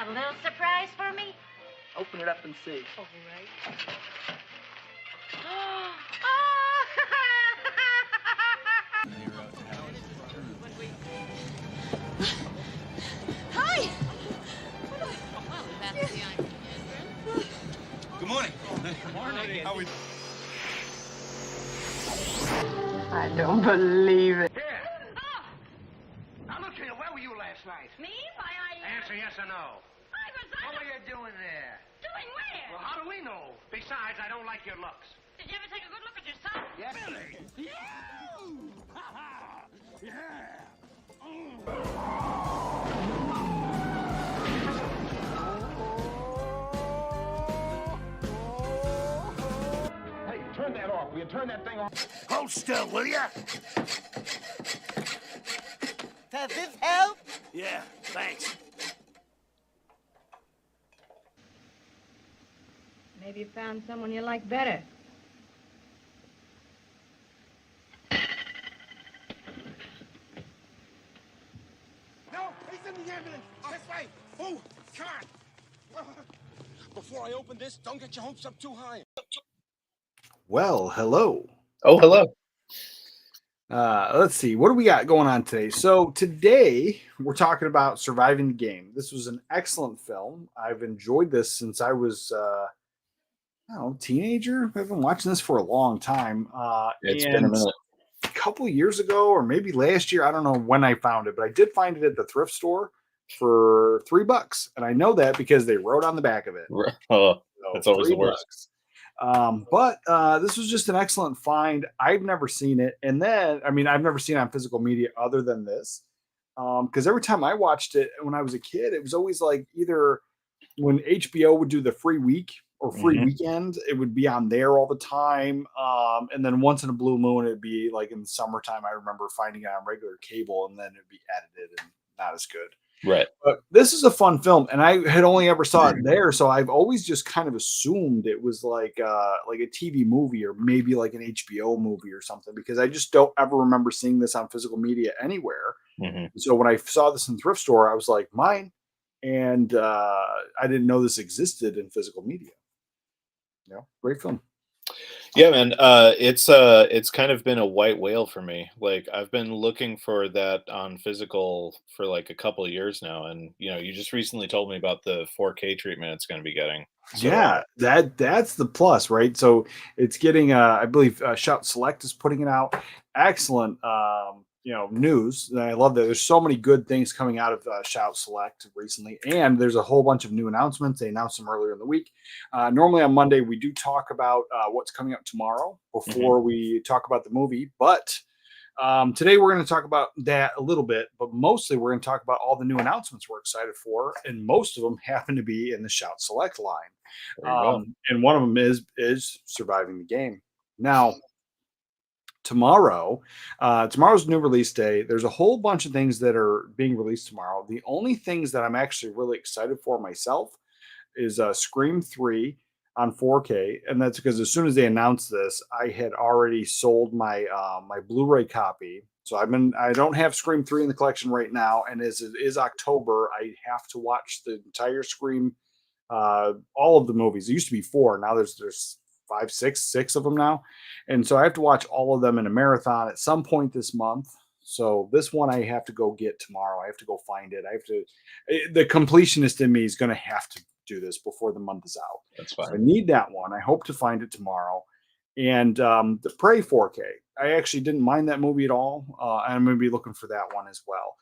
got a little surprise for me? Open it up and see. All right. Hi! Good morning. Good morning. How are we? I don't believe it. Here. Now look here, where were you last night? Me? Why, Answer yes or no. What were you doing there? Doing where? Well, how do we know? Besides, I don't like your looks. Did you ever take a good look at yourself? Yeah. Billy! Hey, turn that off. Will you turn that thing off? Hold still, will ya? Does this help? Yeah, thanks. Maybe you found someone you like better. No, he's in the ambulance. This way. Oh, God. Before I open this, don't get your hopes up too high. Well, hello. Oh, hello. Let's see. What do we got going on today? So today we're talking about Surviving the Game. This was an excellent film. I've enjoyed this since I was, I don't know, teenager. I've been watching this for a long time. It's been a minute. A couple years ago, or maybe last year, I don't know when I found it, but I did find it at the thrift store for $3, and I know that because they wrote on the back of it. Oh, So, that's always the worst. But this was just an excellent find. I've never seen it. And then, I mean, I've never seen it on physical media other than this. Because every time I watched it when I was a kid, it was always like either when HBO would do the free week or free weekend, it would be on there all the time. And then once in a blue moon, it'd be like in the summertime. I remember finding it on regular cable, and then it'd be edited and not as good. Right. But this is a fun film, and I had only ever saw it there, so I've always just kind of assumed it was like a TV movie or maybe like an HBO movie or something, because I just don't ever remember seeing this on physical media anywhere. So when I saw this in the thrift store, I was like, mine, and I didn't know this existed in physical media. You know, great film. Yeah, man. It's kind of been a white whale for me. Like I've been looking for that on physical for like a couple of years now, and you just recently told me about the 4K treatment it's going to be getting. So, yeah, that's the plus, right? So it's getting, I believe, Shout Select is putting it out. Excellent, news. And I love that. There's so many good things coming out of Shout Select recently, and there's a whole bunch of new announcements. They announced them earlier in the week. Normally on Monday we do talk about what's coming up tomorrow before we talk about the movie, but today we're going to talk about that a little bit, but mostly we're going to talk about all the new announcements we're excited for, and most of them happen to be in the Shout Select line. And one of them is Surviving the Game. Now, tomorrow's new release day. There's a whole bunch of things that are being released tomorrow. The only things that I'm actually really excited for myself is Scream 3 on 4K, and that's because as soon as they announced this, I had already sold my my Blu-ray copy. So I don't have Scream 3 in the collection right now, and as it is October, I have to watch the entire Scream, all of the movies. It used to be 4, now there's 5, 6 of them now, and so I have to watch all of them in a marathon at some point this month. So this one I have to go get tomorrow. I have to go find it. The completionist in me is going to have to do this before the month is out. That's fine. So I need that one. I hope to find it tomorrow. And the Prey 4K. I actually didn't mind that movie at all. I'm going to be looking for that one as well.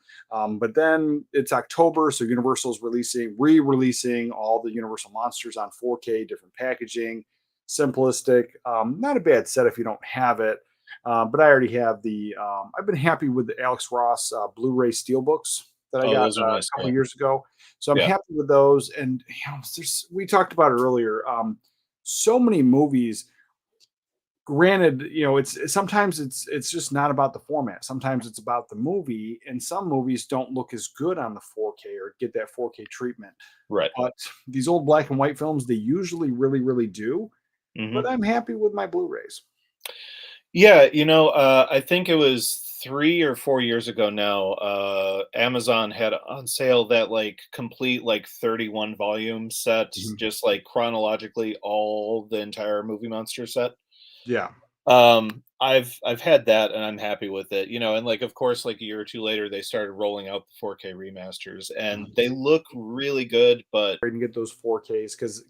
But then it's October, so Universal's re-releasing all the Universal monsters on 4K, different packaging, simplistic. Not a bad set if you don't have it. But I already have I've been happy with the Alex Ross Blu-ray Steelbooks that I got a couple years ago. So I'm happy with those. And we talked about it earlier. So many movies. Granted, it's sometimes it's just not about the format. Sometimes it's about the movie, and some movies don't look as good on the 4K or get that 4K treatment. Right. But these old black and white films, they usually really, really do. But I'm happy with my Blu-rays. Yeah, I think it was 3 or 4 years ago now, Amazon had on sale that like complete like 31 volume set, Mhm. just like chronologically all the entire movie monster set. Yeah. I've had that and I'm happy with it, and like of course like a year or two later they started rolling out the 4K remasters and they look really good, but And get those 4Ks because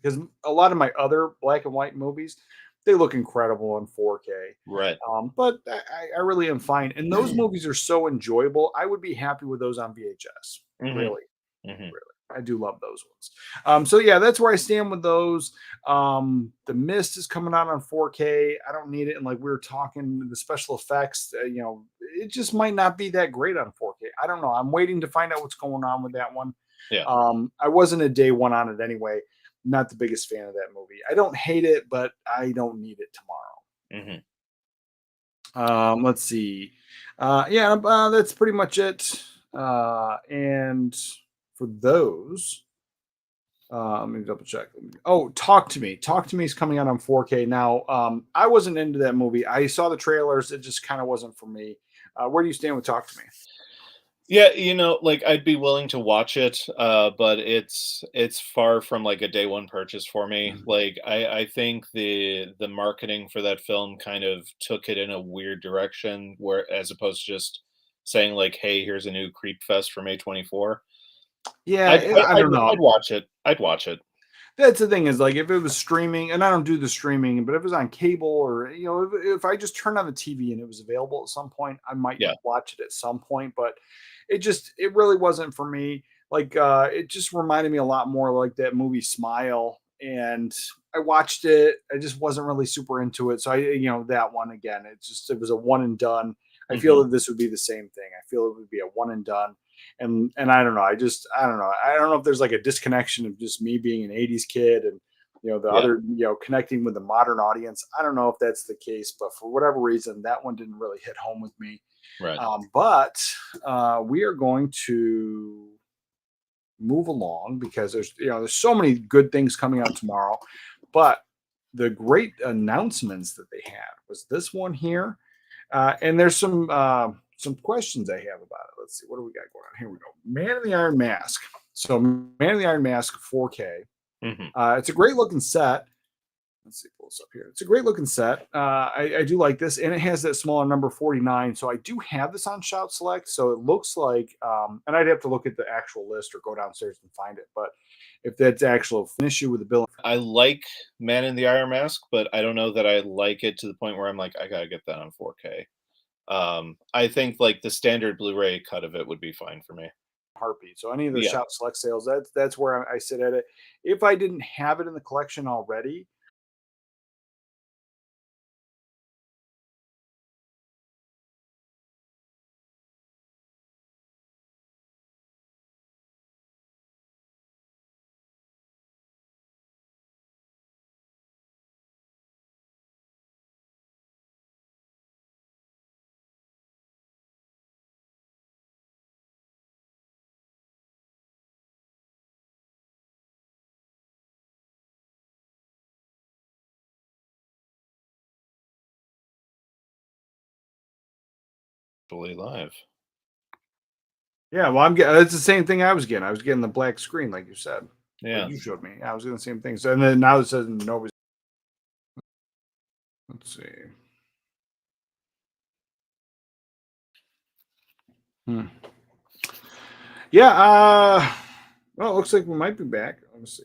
a lot of my other black and white movies, they look incredible on 4K. right. But I really am fine. And those movies are so enjoyable. I would be happy with those on VHS. Hmm. Really, Hmm. really. I do love those ones. So yeah, that's where I stand with those. The Mist is coming out on 4K. I don't need it. And like we were talking, the special effects, it just might not be that great on 4K. I don't know. I'm waiting to find out what's going on with that one. Yeah. I wasn't a day one on it anyway. Not the biggest fan of that movie. I don't hate it, but I don't need it tomorrow. Hmm. Let's see. Yeah, that's pretty much it. And for those, let me double check. Oh, Talk to Me. Talk to Me is coming out on 4K now. I wasn't into that movie. I saw the trailers. It just kind of wasn't for me. Where do you stand with Talk to Me? Yeah, like I'd be willing to watch it, but it's far from like a day one purchase for me. Mhm. Like I think the marketing for that film kind of took it in a weird direction, where as opposed to just saying like, "Hey, here's a new Creep Fest for May 24." Yeah, I'd I don't know. I'd watch it. I'd watch it. That's the thing is like if it was streaming, and I don't do the streaming, but if it was on cable or if I just turned on the TV and it was available at some point, I might Yeah. watch it at some point. But it really wasn't for me. Like it just reminded me a lot more like that movie Smile, and I watched it. I just wasn't really super into it. So that one again, it was a one and done. I feel Hmm. that this would be the same thing. I feel it would be a one and done. And I don't know. I don't know. I don't know if there's like a disconnection of just me being an 80s kid and the Yeah. other, connecting with the modern audience. I don't know if that's the case, but for whatever reason, that one didn't really hit home with me. Right. But we are going to move along because there's so many good things coming out tomorrow. But the great announcements that they had was this one here. And there's some questions I have about it. Let's see, what do we got going on? Here we go. Man in the Iron Mask. So Man in the Iron Mask 4K. Hmm. It's a great looking set. Let's see, pull this up here. It's a great looking set. I do like this, and it has that smaller number 49. So I do have this on Shout Select. So it looks like, and I'd have to look at the actual list or go downstairs and find it. But if that's actual an issue with the bill, I like Man in the Iron Mask, but I don't know that I like it to the point where I'm like, I gotta get that on 4K. I think like the standard Blu-ray cut of it would be fine for me. heartbeat. So any of the Yeah. Shout Select sales, that's where I sit at it. If I didn't have it in the collection already, Actually live. yeah, well, I'm getting it's the same thing I was getting. I was getting the black screen, like you said. Yeah. Like you showed me. I was getting the same thing. So and then now it says nobody's. Let's see. Hmm. Yeah. Well, it looks like we might be back. Let me see.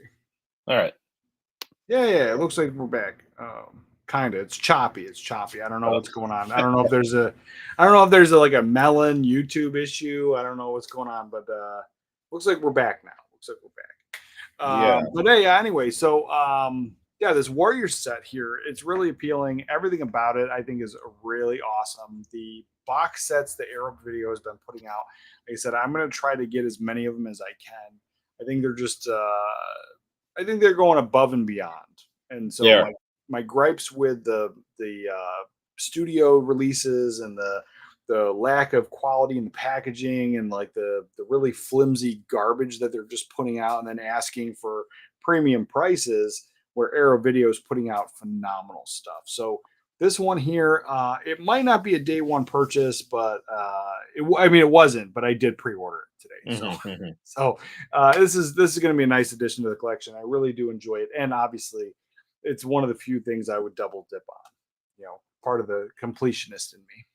All right. Yeah. It looks like we're back. Kind of. It's choppy. It's choppy. I don't know what's going on. I don't know if there's like a melon YouTube issue. I don't know what's going on, but looks like we're back now. Looks like we're back. Yeah. But hey, anyway, so yeah, this Warrior set here, it's really appealing. Everything about it, I think, is really awesome. The box sets the Arrow Video has been putting out, like I said, I'm going to try to get as many of them as I can. I think they're just, I think they're going above and beyond. And so Yeah. my gripes with the studio releases and the lack of quality in the packaging and like the really flimsy garbage that they're just putting out and then asking for premium prices where Arrow Video is putting out phenomenal stuff. So This one here, it might not be a day one purchase, but I mean, it wasn't, but I did pre-order it today. So, Mhm, mhm. this is going to be a nice addition to the collection. I really do enjoy it, and obviously, it's one of the few things I would double dip on. Part of the completionist in me.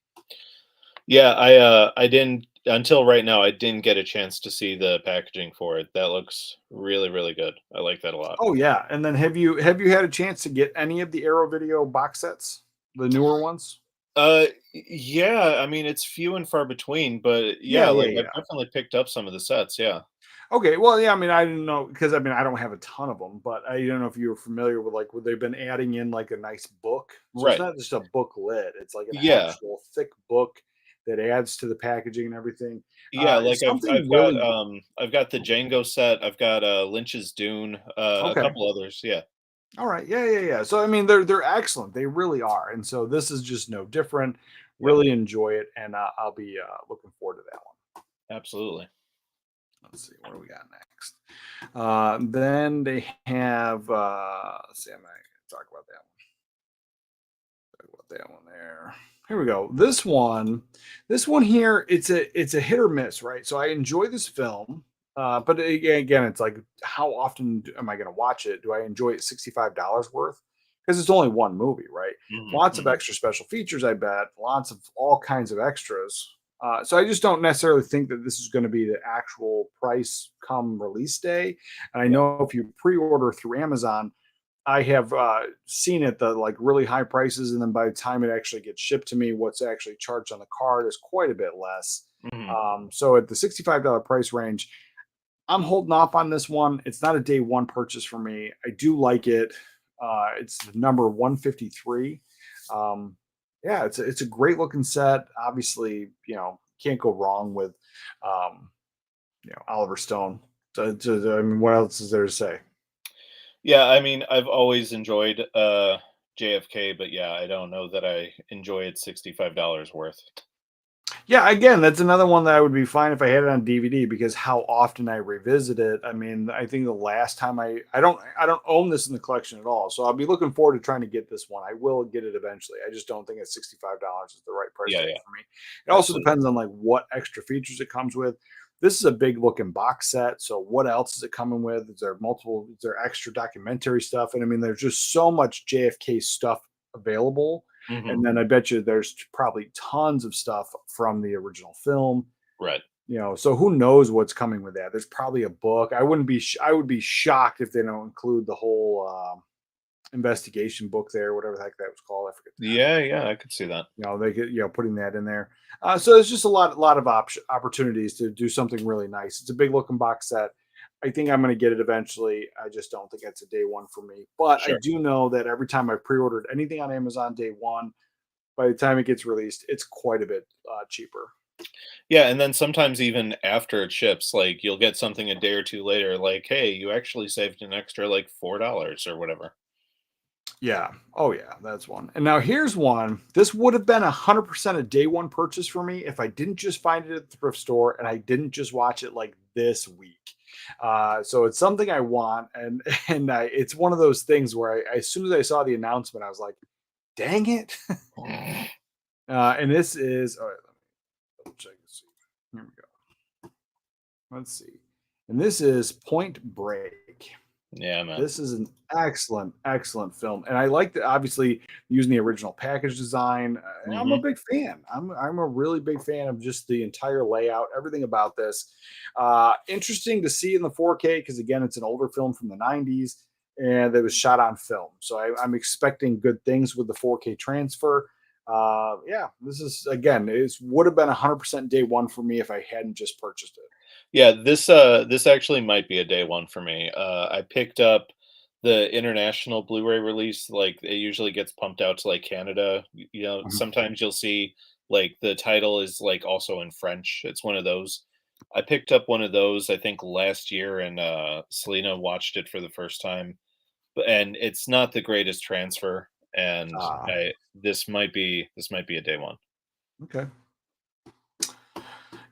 Yeah, I didn't until right now. I didn't get a chance to see the packaging for it. That looks really really good. I like that a lot. Oh yeah, and then have you had a chance to get any of the Arrow Video box sets, the newer ones? Yeah, I mean it's few and far between, but Yeah, yeah, yeah, like I've yeah. definitely picked up some of the sets. Yeah, Okay, well, yeah, I mean, I didn't know because I mean, I don't have a ton of them, but I don't know if you were familiar with like, would they've been adding in like a nice book. So it's right. not just a booklet; it's like an Yeah, actual thick book that adds to the packaging and everything. yeah. Like Something really I've got the Django set. I've got Lynch's Dune. A okay. couple others. Yeah, All right, yeah, yeah, yeah. So I mean, they're excellent. They really are, and so this is just no different. yep, Really enjoy it, and I'll be looking forward to that one. absolutely. Let's see, what do we got next? Then they have. Let's see, I'm not going to talk about that one. Talk about that one there. Here we go. This one here, it's a hit or miss, right? So I enjoy this film, but again, it's like how often am I going to watch it? Do I enjoy it $65 worth? Because it's only one movie, right? Hmm, Lots of hmm. extra special features, I bet. Lots of all kinds of extras. So I just don't necessarily think that this is going to be the actual price come release day. And I Yeah, know if you pre-order through Amazon, I have seen it the like really high prices, and then by the time it actually gets shipped to me, what's actually charged on the card is quite a bit less. hmm, So at the $65 price range, I'm holding off on this one. It's not a day one purchase for me. I do like it. It's the number 153. Um, yeah, it's a great looking set. Obviously, can't go wrong with um, Oliver Stone. I mean, what else is there to say? yeah. I mean, I've always enjoyed JFK, but yeah, I don't know that I enjoy it $65 worth. Yeah, again, that's another one that I would be fine if I had it on DVD because how often I revisit it. I mean, I think the last time I don't own this in the collection at all. So I'll be looking forward to trying to get this one. I will get it eventually. I just don't think at $65 is the right price Yeah, tag yeah, for me. It also absolutely. depends on like what extra features it comes with. This is a big looking box set. So what else is it coming with? Is there extra documentary stuff? And I mean, there's just so much JFK stuff available, Hmm. and then I bet you there's probably tons of stuff from the original film. Right. So who knows what's coming with that? There's probably a book. I would be shocked if they don't include the whole investigation book there, whatever the heck that was called. I forget that. Yeah, yeah, I could see that. They could, putting that in there. So it's just a lot of opportunities to do something really nice. It's a big looking box set. I think I'm going to get it eventually. I just don't think it's a day one for me. But I Sure. do know that every time I pre-ordered anything on Amazon day one, by the time it gets released, it's quite a bit cheaper. Yeah, and then sometimes even after it ships, like you'll get something a day or two later, like, hey, you actually saved an extra like $4 or whatever. Yeah. Oh, yeah. That's one. And now here's one. This would have been 100% a day one purchase for me if I didn't just find it at the thrift store and I didn't just watch it like this week. So it's something I want, and it's one of those things where as soon as I saw the announcement, I was like, "Dang it!" And this is all right. Let me double check and see. Here we go. Let's see. And this is Point Break. Yeah, man. This is an excellent, excellent film, and I like that. Obviously, using the original package design. I'm a Hmm. big fan. I'm a really big fan of just the entire layout, everything about this. Interesting to see in the 4K because again, it's an older film from the '90s, and it was shot on film. So I'm expecting good things with the 4K transfer. Yeah, this is again, it would have been 100% day one for me if I hadn't just purchased it. Yeah, this actually might be a day one for me. I picked up the international Blu-ray release. Like it usually gets pumped out to like Canada. Mhm. Sometimes you'll see like the title is like also in French. It's one of those. I picked up one of those I think last year, and Selena watched it for the first time. And it's not the greatest transfer. And Ah, this might be a day one. okay.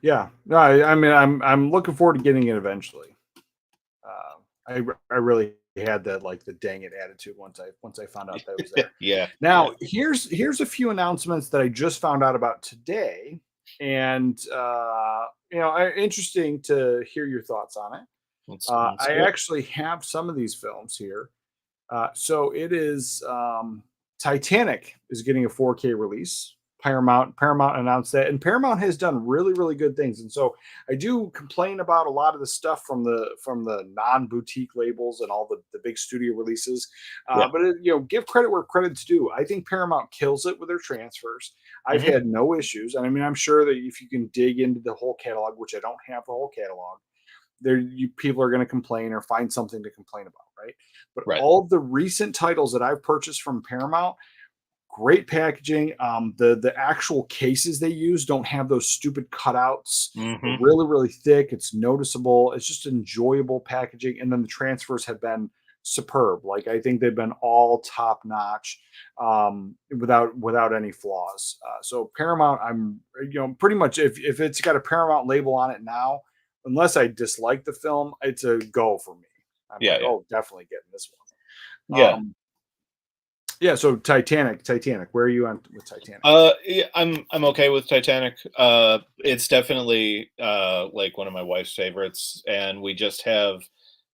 Yeah. No, I mean, I'm looking forward to getting it eventually. I really had that like the dang it attitude once I found out that it was there. Yeah. Now, here's a few announcements that I just found out about today, and interesting to hear your thoughts on it. Let's I hear it. actually have some of these films here. So it is Titanic is getting a 4K release. Paramount announced that, and Paramount has done really really good things. And so I do complain about a lot of the stuff from the non boutique labels and all the big studio releases. Yeah. But give credit where credit's due. I think Paramount kills it with their transfers. I've Mhm. had no issues, and I mean I'm sure that if you can dig into the whole catalog, which I don't have the whole catalog, people are going to complain or find something to complain about, right? But Right. all of the recent titles that I've purchased from Paramount, great packaging. The actual cases they use don't have those stupid cutouts. They're Mhm. really really thick. It's noticeable. It's just enjoyable packaging, and then the transfers have been superb. Like I think they've been all top notch, without any flaws. So Paramount, I'm pretty much if it's got a Paramount label on it now, unless I dislike the film, it's a go for me. I'm Yeah, like, yeah. oh, definitely getting this one. Yeah. Yeah. So Titanic. Where are you on with Titanic? Yeah, I'm okay with Titanic. It's definitely like one of my wife's favorites, and we just have,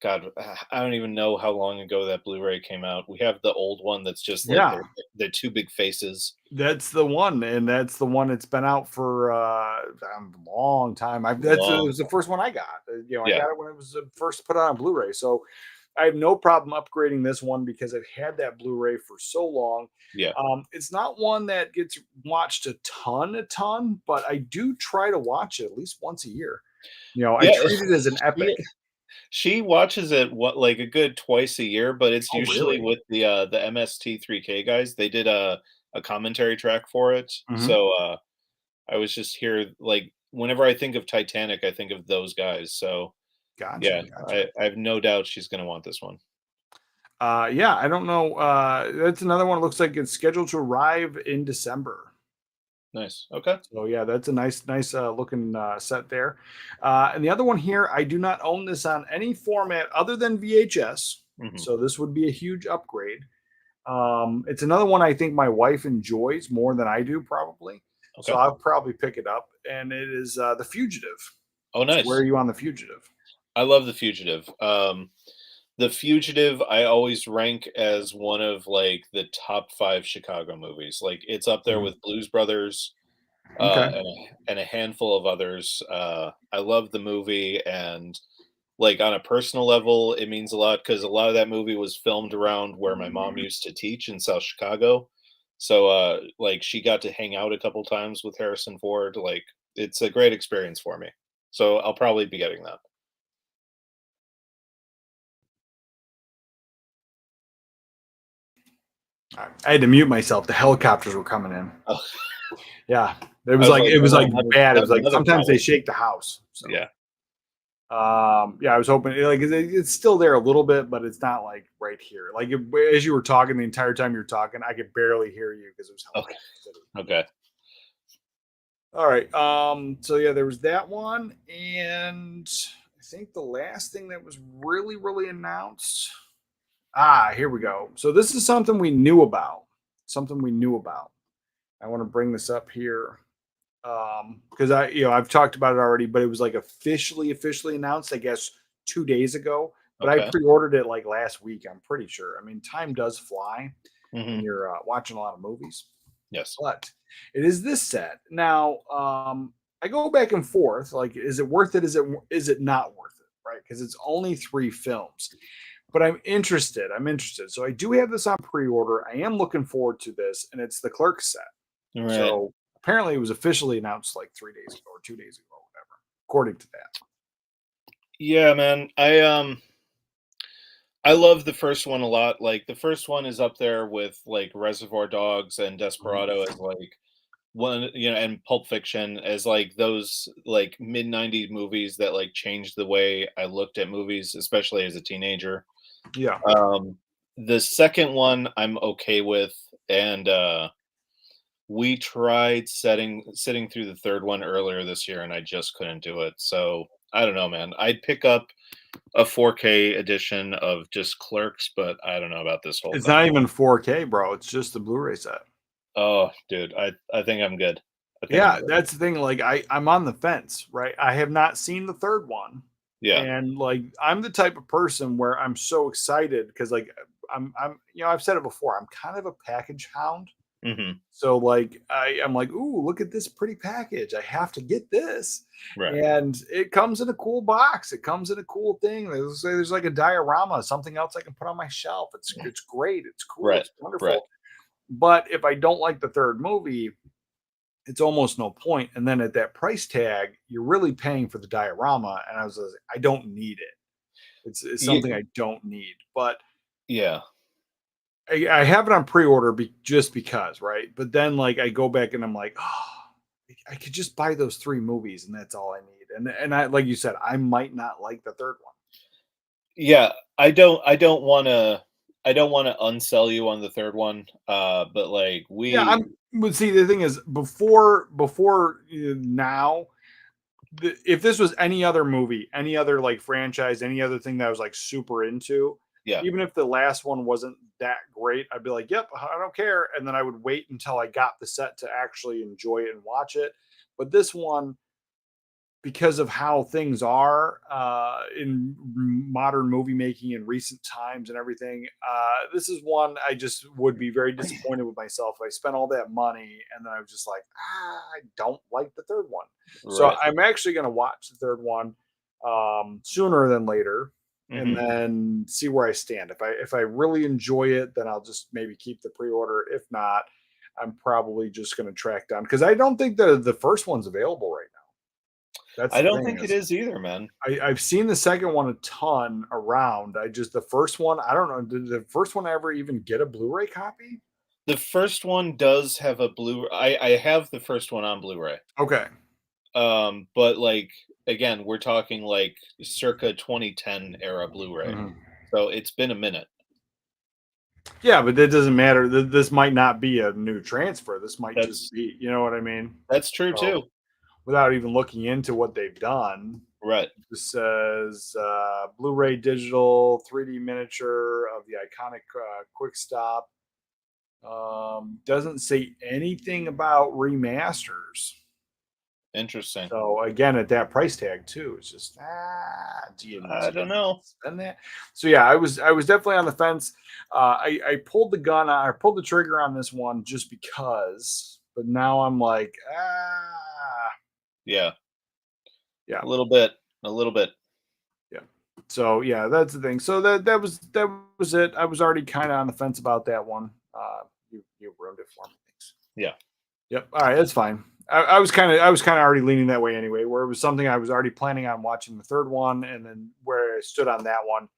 God, I don't even know how long ago that Blu-ray came out. We have the old one that's just like Yeah, the two big faces. that's the one, and that's the one that's been out for a long time. It Long, was the first one I got. I yeah, got it when it was first put on Blu-ray. So I have no problem upgrading this one because I've had that Blu-ray for so long. yeah, It's not one that gets watched a ton, but I do try to watch it at least once a year. I yeah. treat it as an epic. She watches it like a good twice a year, but it's Oh, usually really? with the MST3K guys. They did a commentary track for it, Mhm. so I was just here like whenever I think of Titanic, I think of those guys. So Gotcha, yeah, gotcha. I have no doubt she's gonna want this one. Yeah, I don't know. That's another one. Looks like it's scheduled to arrive in December. Nice. Okay. So yeah, that's a nice looking set there. And the other one here, I do not own this on any format other than VHS. Hmm. So this would be a huge upgrade. It's another one I think my wife enjoys more than I do, probably. So Okay. I'll probably pick it up. And it is The Fugitive. Oh, So where are nice. you on The Fugitive? I love The Fugitive. The Fugitive, I always rank as one of like the top 5 Chicago movies. Like it's up there Mhm. with Blues Brothers, Okay. and a handful of others. I love the movie, and like on a personal level, it means a lot because a lot of that movie was filmed around where my mom used to teach in South Chicago. So, like she got to hang out a couple times with Harrison Ford. Like it's a great experience for me. So I'll probably be getting that. I had to mute myself. The helicopters were coming in. Oh, Yeah. It I was was like like, it oh was no, like bad. It was like another sometimes they problem. shake the house. So Yeah. yeah, I was hoping like it's still there a little bit, but it's not like right here. Like as you were talking the entire time you were talking, I could barely hear you because it was Okay. helicopter city. Okay. All right. So yeah, there was that one, and I think the last thing that was really, really announced. Here we go. So this is something we knew about. Something we knew about. I want to bring this up here. Because I've talked about it already, but it was like officially announced, I guess, 2 days ago. But I Okay. pre-ordered it like last week. I'm pretty sure. I mean, time does fly when Hmm. you're watching a lot of movies. Yes. But it is this set now. I go back and forth. Like, is it worth it? Is it not worth it? Right? Because it's only 3 films. But I'm interested. So I do have this on pre-order. I am looking forward to this, and it's the Clerk set. All right. So apparently it was officially announced like 3 days ago or 2 days ago, or whatever, according to that. Yeah, man. I love the first one a lot. Like the first one is up there with like Reservoir Dogs and Mhm. Desperado as like one, and Pulp Fiction as like those like mid '90s movies that like changed the way I looked at movies, especially as a teenager. Yeah. Um, the second one I'm okay with, and we tried sitting through the third one earlier this year, and I just couldn't do it. So I don't know, man. I'd pick up a 4K edition of just Clerks, but I don't know about this whole It's thing. not even 4K, bro. It's just the Blu-ray set. Oh, dude, I think I'm good. I think Yeah, I'm good. that's the thing. Like I'm on the fence, right? I have not seen the third one. Yeah. And like I'm the type of person where I'm so excited because like I'm I've said it before, I'm kind of a package hound. Hmm. So like I'm like, ooh, look at this pretty package. I have to get this. Right. And it comes in a cool box. It comes in a cool thing. There's like a diorama, something else I can put on my shelf. It's great. It's cool. Right. It's wonderful. Right. But if I don't like the third movie, it's almost no point. And then at that price tag, you're really paying for the diorama. And I was like, I don't need it. It's something I don't need. But Yeah. I have it on pre-order just because, right? But then like I go back and I'm like, oh, I could just buy those 3 movies and that's all I need. And I, like you said, I might not like the third one. Yeah. I don't want to unsell you on the third one. But like Yeah, but see, the thing is, before now, if this was any other movie, any other like franchise, any other thing that I was like super into, yeah. even if the last one wasn't that great, I'd be like, yep, I don't care. And then I would wait until I got the set to actually enjoy it and watch it. But this one, because of how things are in modern movie making in recent times and everything, this is one I just would be very disappointed with myself if I spent all that money and then I was just like, I don't like the third one. So Right. I'm actually going to watch the third one sooner than later, and Mhm. then see where I stand. If I really enjoy it, then I'll just maybe keep the pre-order. If not, I'm probably just going to track down because I don't think the first one's available right now. That's I the don't thing think it is either, man. I've seen the second one a ton around. The first one, I don't know. Did the first one ever even get a Blu-ray copy? The first one does have a I have the first one on Blu-ray. Okay. But like again, we're talking like circa 2010 era Blu-ray. Mhm. So it's been a minute. Yeah, but that doesn't matter. This might not be a new transfer. This might just That's be, you know what I mean? that's true So, too. without even looking into what they've done, Right. this says Blu-ray digital 3D miniature of the iconic Quick Stop. Doesn't say anything about remasters. Interesting. So again, at that price tag too, it's just do you I don't know. spend that? So yeah, I was definitely on the fence. I pulled the gun, I pulled the trigger on this one just because, but now I'm like Yeah. yeah, A little bit. A little bit. yeah. So yeah, that's the thing. So that was it. I was already kind of on the fence about that one. You ruined it for me. Thanks. Yeah. Yep. All right, that's fine. I was kind of already leaning that way anyway, where it was something I was already planning on watching the third one, and then where I stood on that one.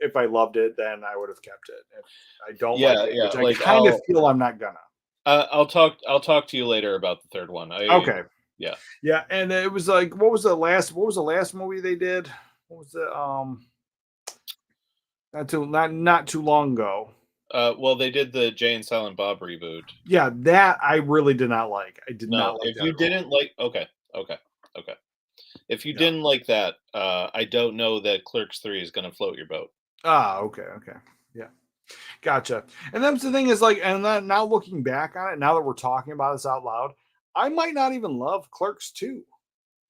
If I loved it, then I would have kept it. If I don't like Yeah, it, yeah. which I Like kind of feel I'm not gonna. I'll talk to you later about the third one. Okay. Yeah. Yeah, and it was like, what was the last movie they did? What was the not too long ago? Well, they did the Jay and Silent Bob reboot. Yeah, that I really did not like. I did not No, like if that you at all. didn't like, okay. If you Yeah. didn't like that, I don't know that Clerks 3 is going to float your boat. Okay, yeah, gotcha. And that's the thing is like, and then now looking back on it, now that we're talking about this out loud, I might not even love Clerks 2.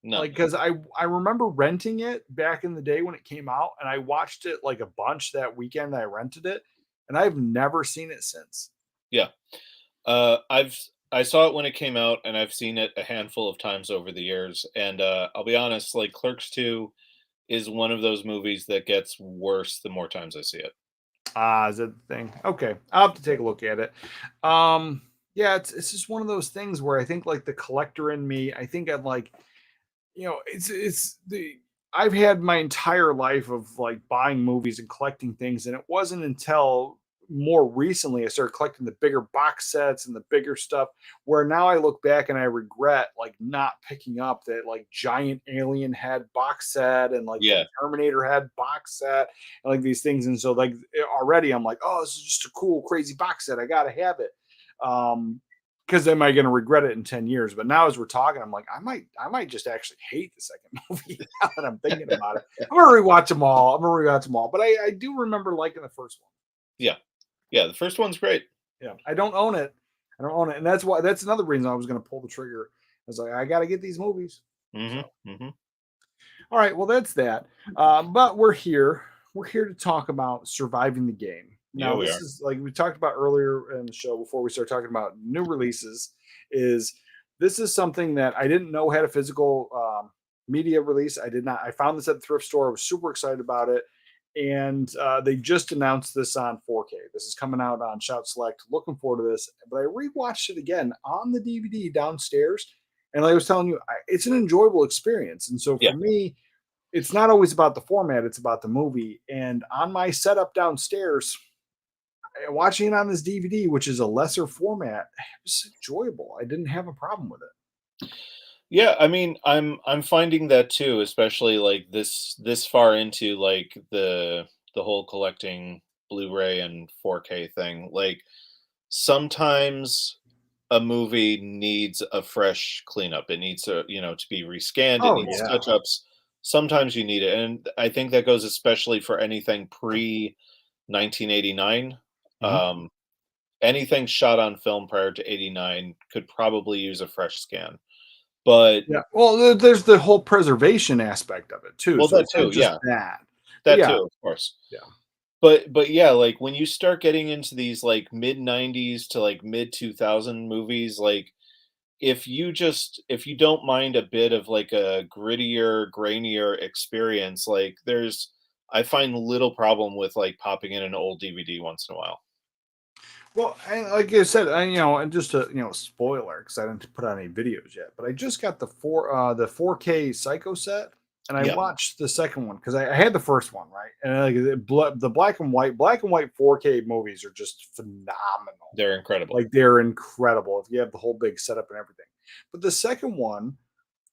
No. Like, because I remember renting it back in the day when it came out, and I watched it like a bunch that weekend that I rented it, and I've never seen it since. Yeah. I saw it when it came out, and I've seen it a handful of times over the years. And I'll be honest, like Clerks 2 is one of those movies that gets worse the more times I see it. Is that the thing? Okay, I'll have to take a look at it. Yeah, it's just one of those things where I think like the collector in me, I think I'd like, it's the I've had my entire life of like buying movies and collecting things, and it wasn't until more recently I started collecting the bigger box sets and the bigger stuff where now I look back and I regret like not picking up that like giant alien head box set and like the Yeah. Terminator head box set and like these things. And so like already I'm like, oh, this is just a cool, crazy box set. I gotta have it. because am I going to regret it in 10 years? But now as we're talking, I'm like, I might just actually hate the second movie now that I'm thinking about it. I'm going to rewatch them all. But I do remember liking the first one. Yeah. Yeah. The first one's great. Yeah. I don't own it. And that's another reason I was going to pull the trigger. I was like, I got to get these movies. All right. Well, that's that. But we're here. We're here to talk about surviving the game. Now, this is like we talked about earlier in the show before we start talking about new releases. This is something that I didn't know had a physical media release. I did not. I found this at the thrift store. I was super excited about it. And they just announced this on 4K. This is coming out on Shout Select. Looking forward to this. But I rewatched it again on the DVD downstairs. And like I was telling you, it's an enjoyable experience. And so for me, it's not always about the format. It's about the movie. And on my setup downstairs, watching it on this DVD, which is a lesser format, it was enjoyable. I didn't have a problem with it. Yeah, I mean, I'm finding that too, especially like this far into like the whole collecting Blu-ray and 4K thing. Like sometimes a movie needs a fresh cleanup. It needs to, to be rescanned. It needs touch-ups. Sometimes you need it. And I think that goes especially for anything pre 1989. Anything shot on film prior to 89 could probably use a fresh scan. But well, there's the whole preservation aspect of it too. Well, so that too, that too, of course. Yeah. But yeah, like when you start getting into these like mid 90s to like mid 2000 movies, like if you don't mind a bit of like a grittier, grainier experience, like I find little problem with like popping in an old DVD once in a while. Well, and like I said, and just a spoiler because I didn't put out any videos yet, but I just got the 4K Psycho set, and I watched the second one because I had the first one, right, and like the black and white 4K movies are just phenomenal. They're incredible. Like they're incredible if you have the whole big setup and everything. But the second one,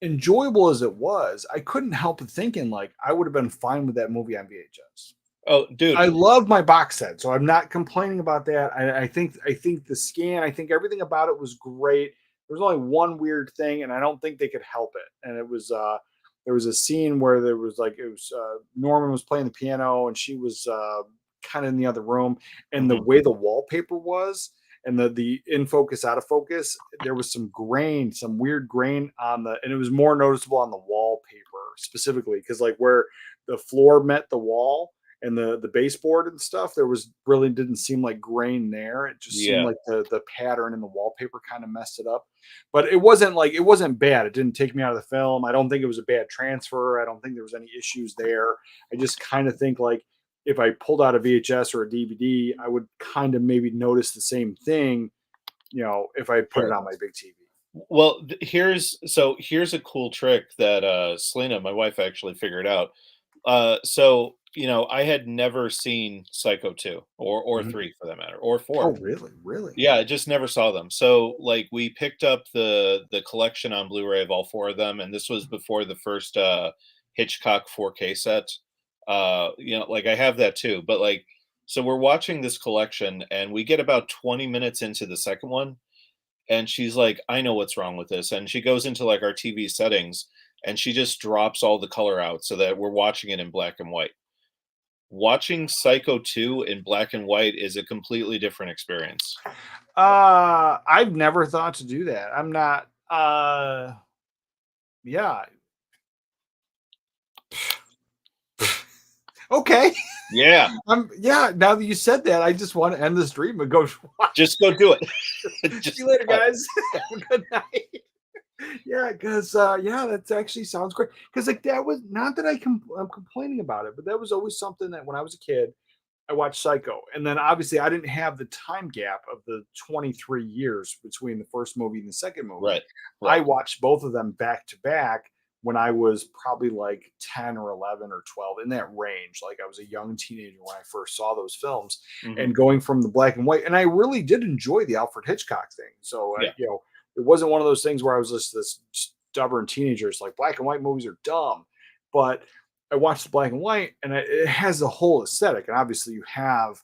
enjoyable as it was, I couldn't help thinking like I would have been fine with that movie on VHS. Oh, dude! I love my box set, so I'm not complaining about that. I think the scan, I think everything about it was great. There was only one weird thing, and I don't think they could help it. And it was there was a scene where there was Norman was playing the piano, and she was kind of in the other room, and the way the wallpaper was, and the in focus, out of focus, there was some weird grain on and it was more noticeable on the wallpaper specifically because like where the floor met the wall. And the baseboard and stuff, there was really didn't seem like grain there. It just seemed like the pattern in the wallpaper kind of messed it up. But it wasn't bad. It didn't take me out of the film. I don't think it was a bad transfer. I don't think there was any issues there. I just kind of think like if I pulled out a VHS or a DVD, I would kind of maybe notice the same thing, if I put it on my big TV. Well, here's a cool trick that Selena, my wife, actually figured out. So I had never seen Psycho 2 or 3 for that matter, or 4. Oh, really? Really? Yeah, I just never saw them. So like we picked up the collection on Blu-ray of all 4 of them, and this was before the first Hitchcock 4K set. Like I have that too, but like so we're watching this collection and we get about 20 minutes into the second one, and she's like, I know what's wrong with this. And she goes into like our TV settings and she just drops all the color out so that we're watching it in black and white. Watching Psycho 2 in black and white is a completely different experience. I've never thought to do that. I'm not yeah. Okay. Yeah. Now that you said that, I just want to end the stream and go watch. Just go do it. See you later, guys. Have a good night. Yeah, because that actually sounds great. Because like that was not that I'm complaining about it, but that was always something that when I was a kid, I watched Psycho, and then obviously I didn't have the time gap of the 23 years between the first movie and the second movie. Right. I watched both of them back to back when I was probably like 10 or 11 or 12 in that range. Like I was a young teenager when I first saw those films, and going from the black and white, and I really did enjoy the Alfred Hitchcock thing. So it wasn't one of those things where I was just this stubborn teenager. It's like black and white movies are dumb, but I watched the black and white, and it has the whole aesthetic. And obviously, you have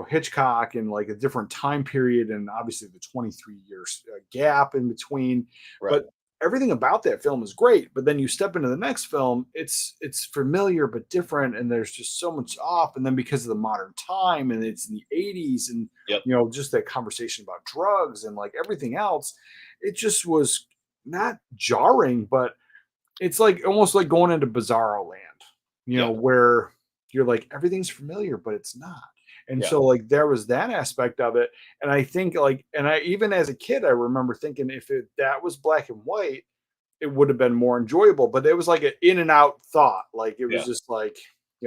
Hitchcock and like a different time period, and obviously the 23 years gap in between. Right. But everything about that film is great. But then you step into the next film, it's familiar but different, and there's just so much off. And then because of the modern time, and it's in the 80s, and Yep. just that conversation about drugs and like everything else, it just was not jarring, but it's like almost like going into Bizarro land, Yeah. where you're like everything's familiar, but it's not. And Yeah. so like there was that aspect of it. And I think like, and I even as a kid, I remember thinking if that was black and white, it would have been more enjoyable. But it was like an in and out thought. Like it was Yeah. just like,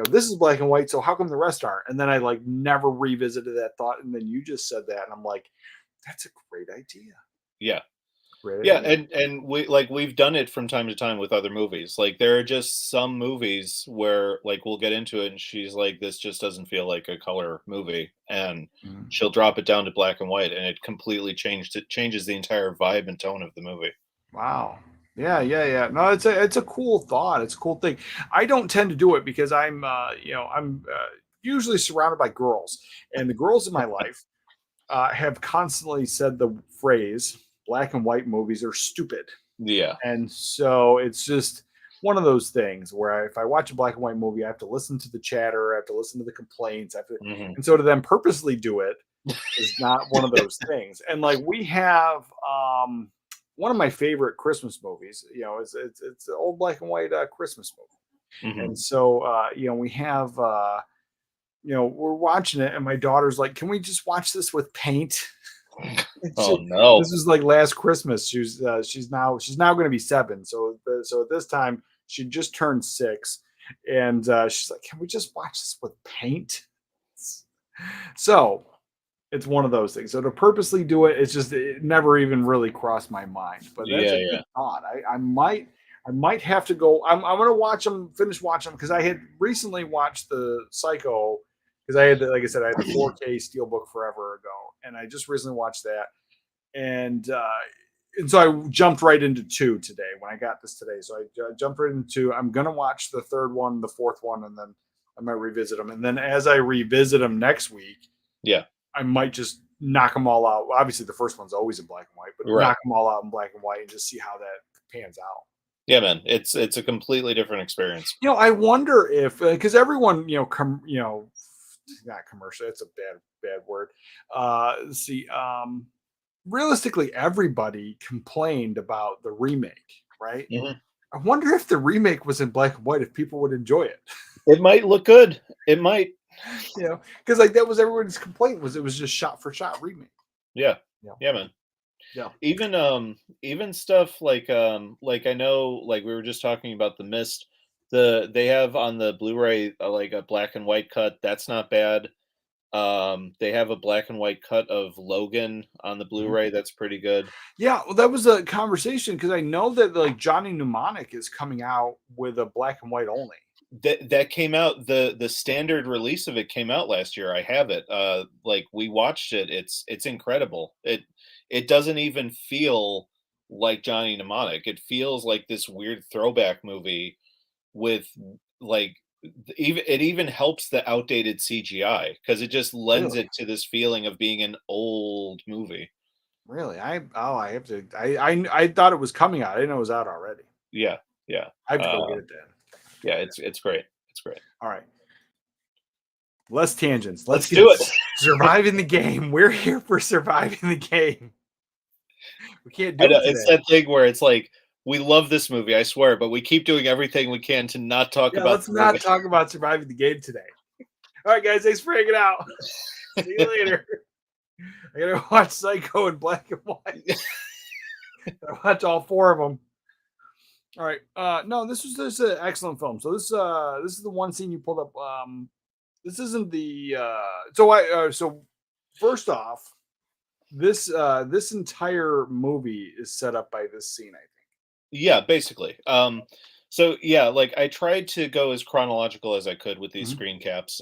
this is black and white. So how come the rest aren't? And then I like never revisited that thought. And then you just said that, and I'm like, that's a great idea. Yeah. Great Yeah, idea. and we've done it from time to time with other movies. Like there are just some movies where like we'll get into it and she's like, this just doesn't feel like a color movie, and Mhm. she'll drop it down to black and white, and it completely changes the entire vibe and tone of the movie. Wow. Yeah. No, it's a cool thought. It's a cool thing. I don't tend to do it because I'm usually surrounded by girls, and the girls in my life have constantly said the phrase "black and white movies are stupid," Yeah. and so it's just one of those things where if I watch a black and white movie, I have to listen to the chatter, I have to listen to the complaints, Mhm. and so to them purposely do it is not one of those things. And like we have one of my favorite Christmas movies, it's an old black and white Christmas movie. Mhm. And so we have we're watching it, and my daughter's like, "Can we just watch this with paint?" Oh no. This was like last Christmas. She's now going to be 7. So at this time she just turned 6, and she's like, "Can we just watch this with paint?" So it's one of those things. So to purposely do it, it never even really crossed my mind. But that's Yeah, a yeah. good thought. I might have to go. I'm going to finish watching them, because I had recently watched the Psycho, because like I said, I had the 4K Steelbook forever ago, and I just recently watched that, and so I jumped right into 2 today when I got this today. So I jumped right into 2. I'm going to watch the third one, the fourth one, and then I might revisit them. And then as I revisit them next week, Yeah. I might just knock them all out. Obviously, the first one's always in black and white, but Right. knock them all out in black and white and just see how that pans out. Yeah, man. It's a completely different experience. I wonder if because everyone, not commercial. It's a bad word. Let's see. Realistically, everybody complained about the remake, right? Mhm. I wonder if the remake was in black and white, if people would enjoy it. It might look good. It might. Because like that was everyone's complaint, was it was just shot for shot remake. Yeah. Yeah. Yeah, man. Yeah. Even stuff like I know, like we were just talking about The Mist. They have on the Blu-ray like a black and white cut. That's not bad. They have a black and white cut of Logan on the Blu-ray. That's pretty good. Yeah, well, that was a conversation, because I know that like Johnny Mnemonic is coming out with a black and white only. That came out, the standard release of it came out last year. I have it. Like we watched it. It's incredible. It doesn't even feel like Johnny Mnemonic. It feels like this weird throwback movie with like it even helps the outdated CGI, because it just lends Really? it to this feeling of being an old movie. Really? I have to. I thought it was coming out. I didn't know it was out already. Yeah, yeah, I have to go get it then. yeah. It's great. It's great. All right. Less tangents. Let's get do it. Surviving the game. We're here for surviving the game. We can't do I know, it today. it's that thing where it's like, we love this movie, I swear, but we keep doing everything we can to not talk about. Let's not talk about surviving the game today. All right, guys. Thanks for hanging out. See you later. I gotta watch Psycho in black and white. I watch all 4 of them. All right. No, this is an excellent film. So this is the one scene you pulled up. This isn't the so first off, this entire movie is set up by this scene, I think. Yeah, basically. So yeah, like I tried to go as chronological as I could with these screen caps.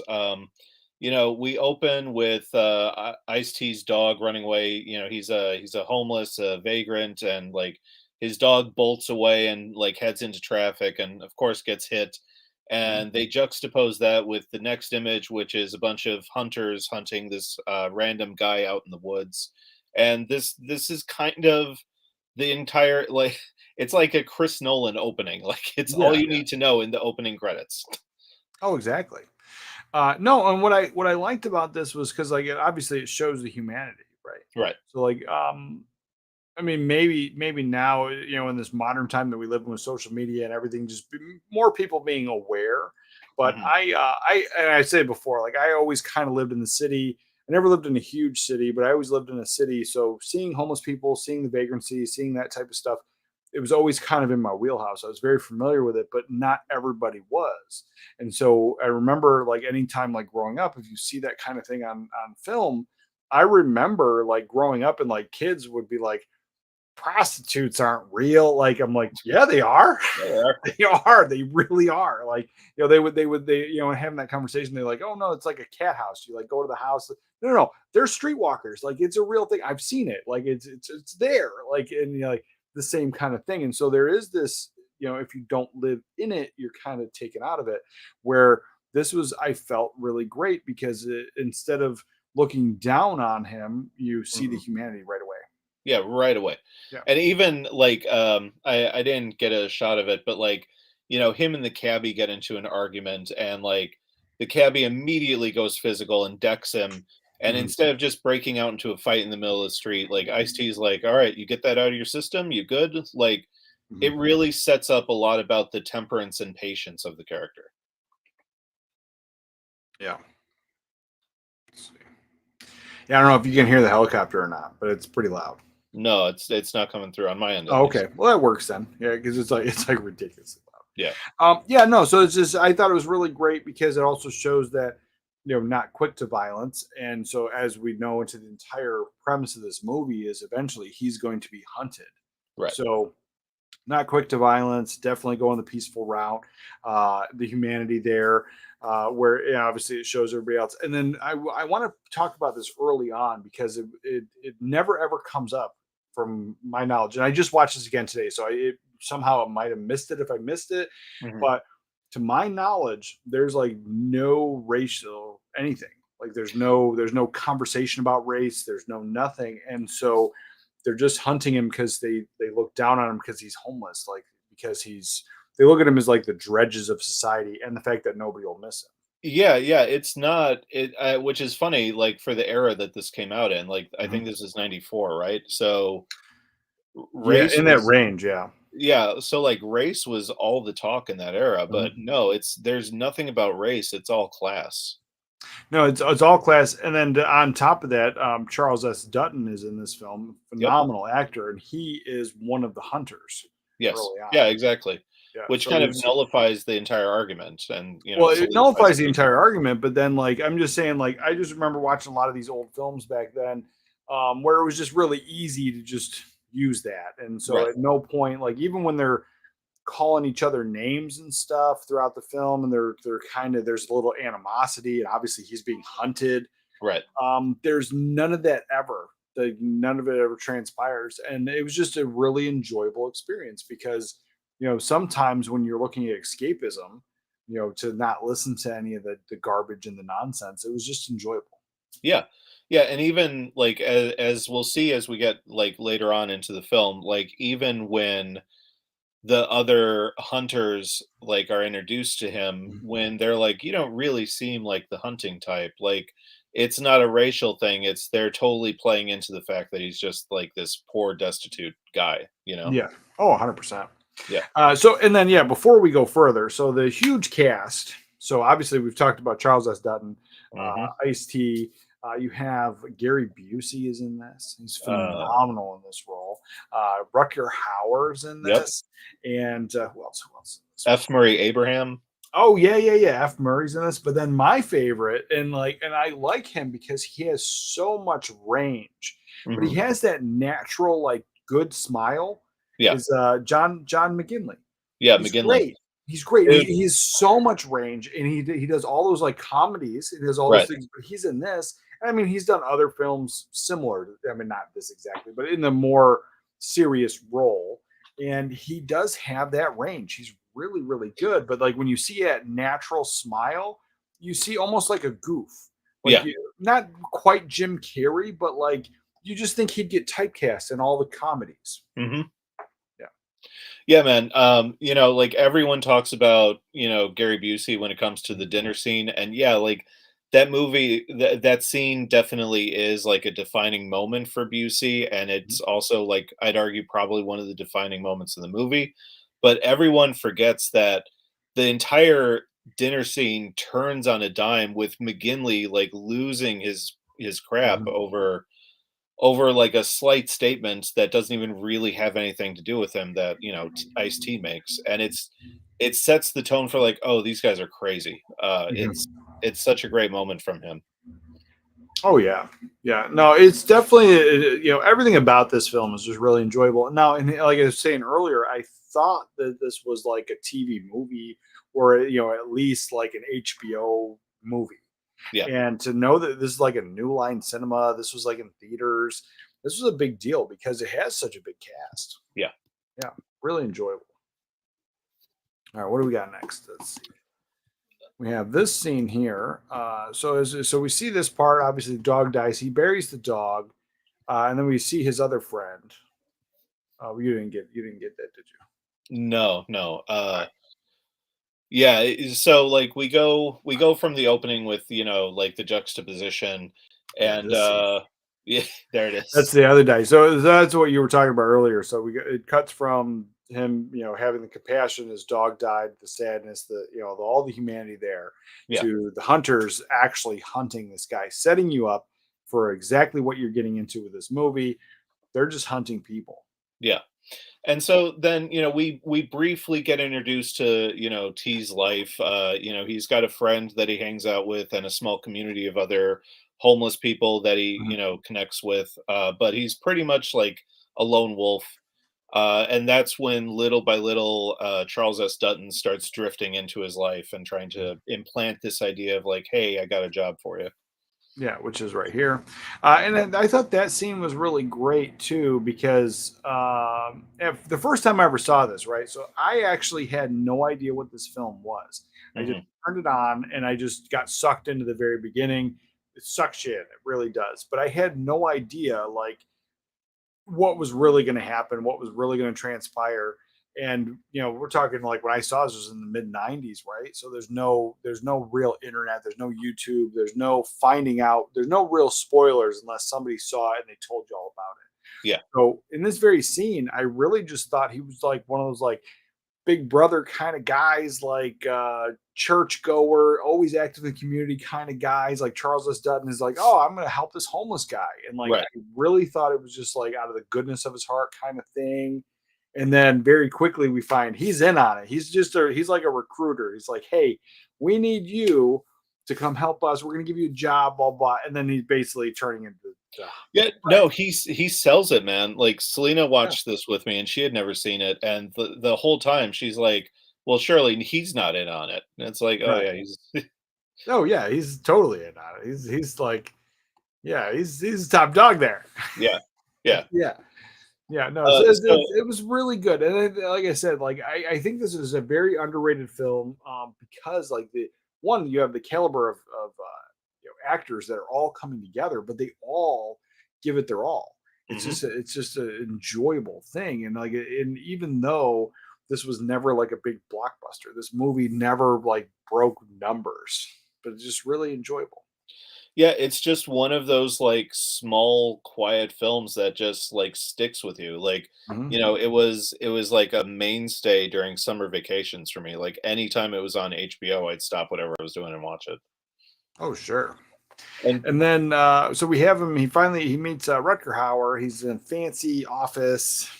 We open with Ice-T's dog running away. He's a homeless vagrant, and like his dog bolts away and like heads into traffic, and of course gets hit. and they juxtapose that with the next image, which is a bunch of hunters hunting this random guy out in the woods. And this is kind of the entire, like, it's like a Chris Nolan opening. Like, it's all you need to know in the opening credits. Oh, exactly. No, and what I liked about this was because like obviously it shows the humanity, right? Right. So like I mean, maybe now, in this modern time that we live in with social media and everything, just more people being aware. But Mhm. I said it before, like I always kind of lived in the city. I never lived in a huge city, but I always lived in a city. So seeing homeless people, seeing the vagrancy, seeing that type of stuff, it was always kind of in my wheelhouse. I was very familiar with it, but not everybody was. And so I remember like anytime like growing up, if you see that kind of thing on film, I remember like growing up and like kids would be like, prostitutes aren't real. Like I'm like, yeah, they are. Yeah. They are. They really are. Like, they having that conversation. They're like, oh no, it's like a cat house. You like go to the house. No. They're streetwalkers. Like it's a real thing. I've seen it. Like it's there. Like, and like the same kind of thing. And so there is this, if you don't live in it, you're kind of taken out of it. Where this was, I felt really great because instead of looking down on him, you see the humanity right away. Yeah, right away. Yeah. And even like I didn't get a shot of it, but like, him and the cabbie get into an argument, and like the cabbie immediately goes physical and decks him. And Mhm. instead of just breaking out into a fight in the middle of the street, like Ice-T's like, all right, you get that out of your system, you good? Like it Mhm. really sets up a lot about the temperance and patience of the character. Yeah. Let's see. Yeah, I don't know if you can hear the helicopter or not, but it's pretty loud. No, it's not coming through on my end. At Oh, least. okay. Well, that works then. Yeah, because it's like ridiculously loud. Yeah. Yeah, no. So it's just I thought it was really great because it also shows that not quick to violence, and so as we know, into the entire premise of this movie is eventually he's going to be hunted. Right. So not quick to violence, definitely going the peaceful route. The humanity there, where obviously it shows everybody else. And then I want to talk about this early on because it never ever comes up from my knowledge. And I just watched this again today, so somehow I might have missed it if I missed it. Mhm. But to my knowledge, there's like no racial anything. Like there's no conversation about race. There's no nothing. And so they're just hunting him because they look down on him because he's homeless, like because they look at him as like the dredges of society, and the fact that nobody will miss him. Yeah, it's not which is funny, like for the era that this came out in. Like I think this is 94, right? So Yeah, race in that was range. Yeah. yeah, so like race was all the talk in that era, but Mhm. no, there's nothing about race, it's all class. No, it's all class, and then on top of that, Charles S. Dutton is in this film, Yep. phenomenal actor, and he is one of the hunters Yes. early on. Yeah, exactly. Yeah, Which so kind of he's nullifies the entire argument and, well, it solidifies nullifies the the ending. entire argument, but then like I'm just saying, like I just remember watching a lot of these old films back then, where it was just really easy to just use that, and so Right. at no point, like even when they're calling each other names and stuff throughout the film, and they're kind of there's a little animosity, and obviously he's being hunted. Right. There's none of that ever. Like none of it ever transpires, and it was just a really enjoyable experience because sometimes when you're looking at escapism, to not listen to any of the garbage and the nonsense, it was just enjoyable. Yeah. Yeah, and even like as we'll see as we get like later on into the film, like even when the other hunters like are introduced to him, Mhm. when they're like, you don't really seem like the hunting type, like it's not a racial thing, it's they're totally playing into the fact that he's just like this poor destitute guy. Yeah. Oh, 100%. Yeah. So, and then, yeah, before we go further, so the huge cast. So, obviously, we've talked about Charles S. Dutton, Hmm. Ice T. You have Gary Busey is in this. He's uh phenomenal in this role. Rutger Hauer's in yep. this. And who else? Who else? F. Murray Abraham. Oh, yeah. F. Murray's in this. But then my favorite, and I like him because he has so much range, but he Hmm. has that natural, like, good smile. Yeah. Is John McGinley. Yeah, He's McGinley. great. He's great. Dude. He has so much range, and he does all those like comedies. He does all those Right. things, but he's in this. And I mean, he's done other films similar. I mean, not this exactly, but in the more serious role. And he does have that range. He's really, really good. But like when you see that natural smile, you see almost like a goof. Like Yeah. not quite Jim Carrey, but like you just think he'd get typecast in all the comedies. Hmm. Yeah. Yeah, man. Like everyone talks about, Gary Busey when it comes to the dinner scene. And yeah, like that movie, that scene definitely is like a defining moment for Busey. And it's also like, I'd argue, probably one of the defining moments in the movie. But everyone forgets that the entire dinner scene turns on a dime with McGinley like losing his crap Mhm. over like a slight statement that doesn't even really have anything to do with him that Ice T makes, and it sets the tone for like, oh, these guys are crazy. Mhm. It's such a great moment from him. Oh yeah, yeah. No, it's definitely everything about this film is just really enjoyable. Now, and like I was saying earlier, I thought that this was like a TV movie or at least like an HBO movie. Yeah, And to know that this is like a New Line Cinema, this was like in theaters, this was a big deal because it has such a big cast. yeah. Yeah, really enjoyable. All right, what do we got next? Let's see. We have this scene here. So we see this part. Obviously, the dog dies. He buries the dog, and then we see his other friend. You didn't get that, did you? No, no. All right. Yeah. So like we go from the opening with like the juxtaposition, Yeah, and this scene. yeah, there it That's is. the other day. So that's what you were talking about earlier. So it cuts from him, having the compassion, his dog died, the sadness, all the humanity there, Yeah, to the hunters actually hunting this guy, setting you up for exactly what you're getting into with this movie. They're just hunting people. yeah. And so then, we briefly get introduced to, T's life. He's got a friend that he hangs out with and a small community of other homeless people that he, Mhm. connects with. But he's pretty much like a lone wolf. And that's when little by little, Charles S. Dutton starts drifting into his life and trying to implant this idea of like, hey, I got a job for you. Yeah, which is right here. And then I thought that scene was really great too, because if the first time I ever saw this, right? So I actually had no idea what this film was. I just Hmm. turned it on and I just got sucked into the very beginning. It sucks you in, it really does. But I had no idea like what was really going to happen, what was really going to transpire. And we're talking like when I saw this was in the mid '90s, right? So there's no real internet, there's no YouTube, there's no finding out, there's no real spoilers unless somebody saw it and they told you all about it. Yeah. So in this very scene, I really just thought he was like one of those like big brother kind of guys, like church goer, always active in the community kind of guys. Like Charles S. Dutton is like, oh, I'm going to help this homeless guy. And like, Right. I really thought it was just like out of the goodness of his heart kind of thing. And then very quickly we find he's in on it. He's like a recruiter. He's like, hey, we need you to come help us. We're going to give you a job, blah, blah. And then he's basically turning into, Yeah, no, he sells it, man. Like Selena yeah, watched this with me and she had never seen it. And the whole time she's like, well, surely he's not in on it. And it's like, oh right. yeah, he's Oh yeah, he's totally in on it. He's like, yeah, he's the top dog there. yeah, yeah. Yeah. Yeah, no, so So it was really good, and like I said, like I think this is a very underrated film, because like the one you have the caliber of actors that are all coming together, but they all give it their all. mhm. It's just an enjoyable thing, and like and even though this was never like a big blockbuster, this movie never like broke numbers, but it's just really enjoyable. Yeah, it's just one of those like small, quiet films that just like sticks with you. Like, Mhm. it was like a mainstay during summer vacations for me. Like anytime it was on HBO, I'd stop whatever I was doing and watch it. Oh sure. And And then, so we have him. He meets Rutger Hauer. He's in a fancy office.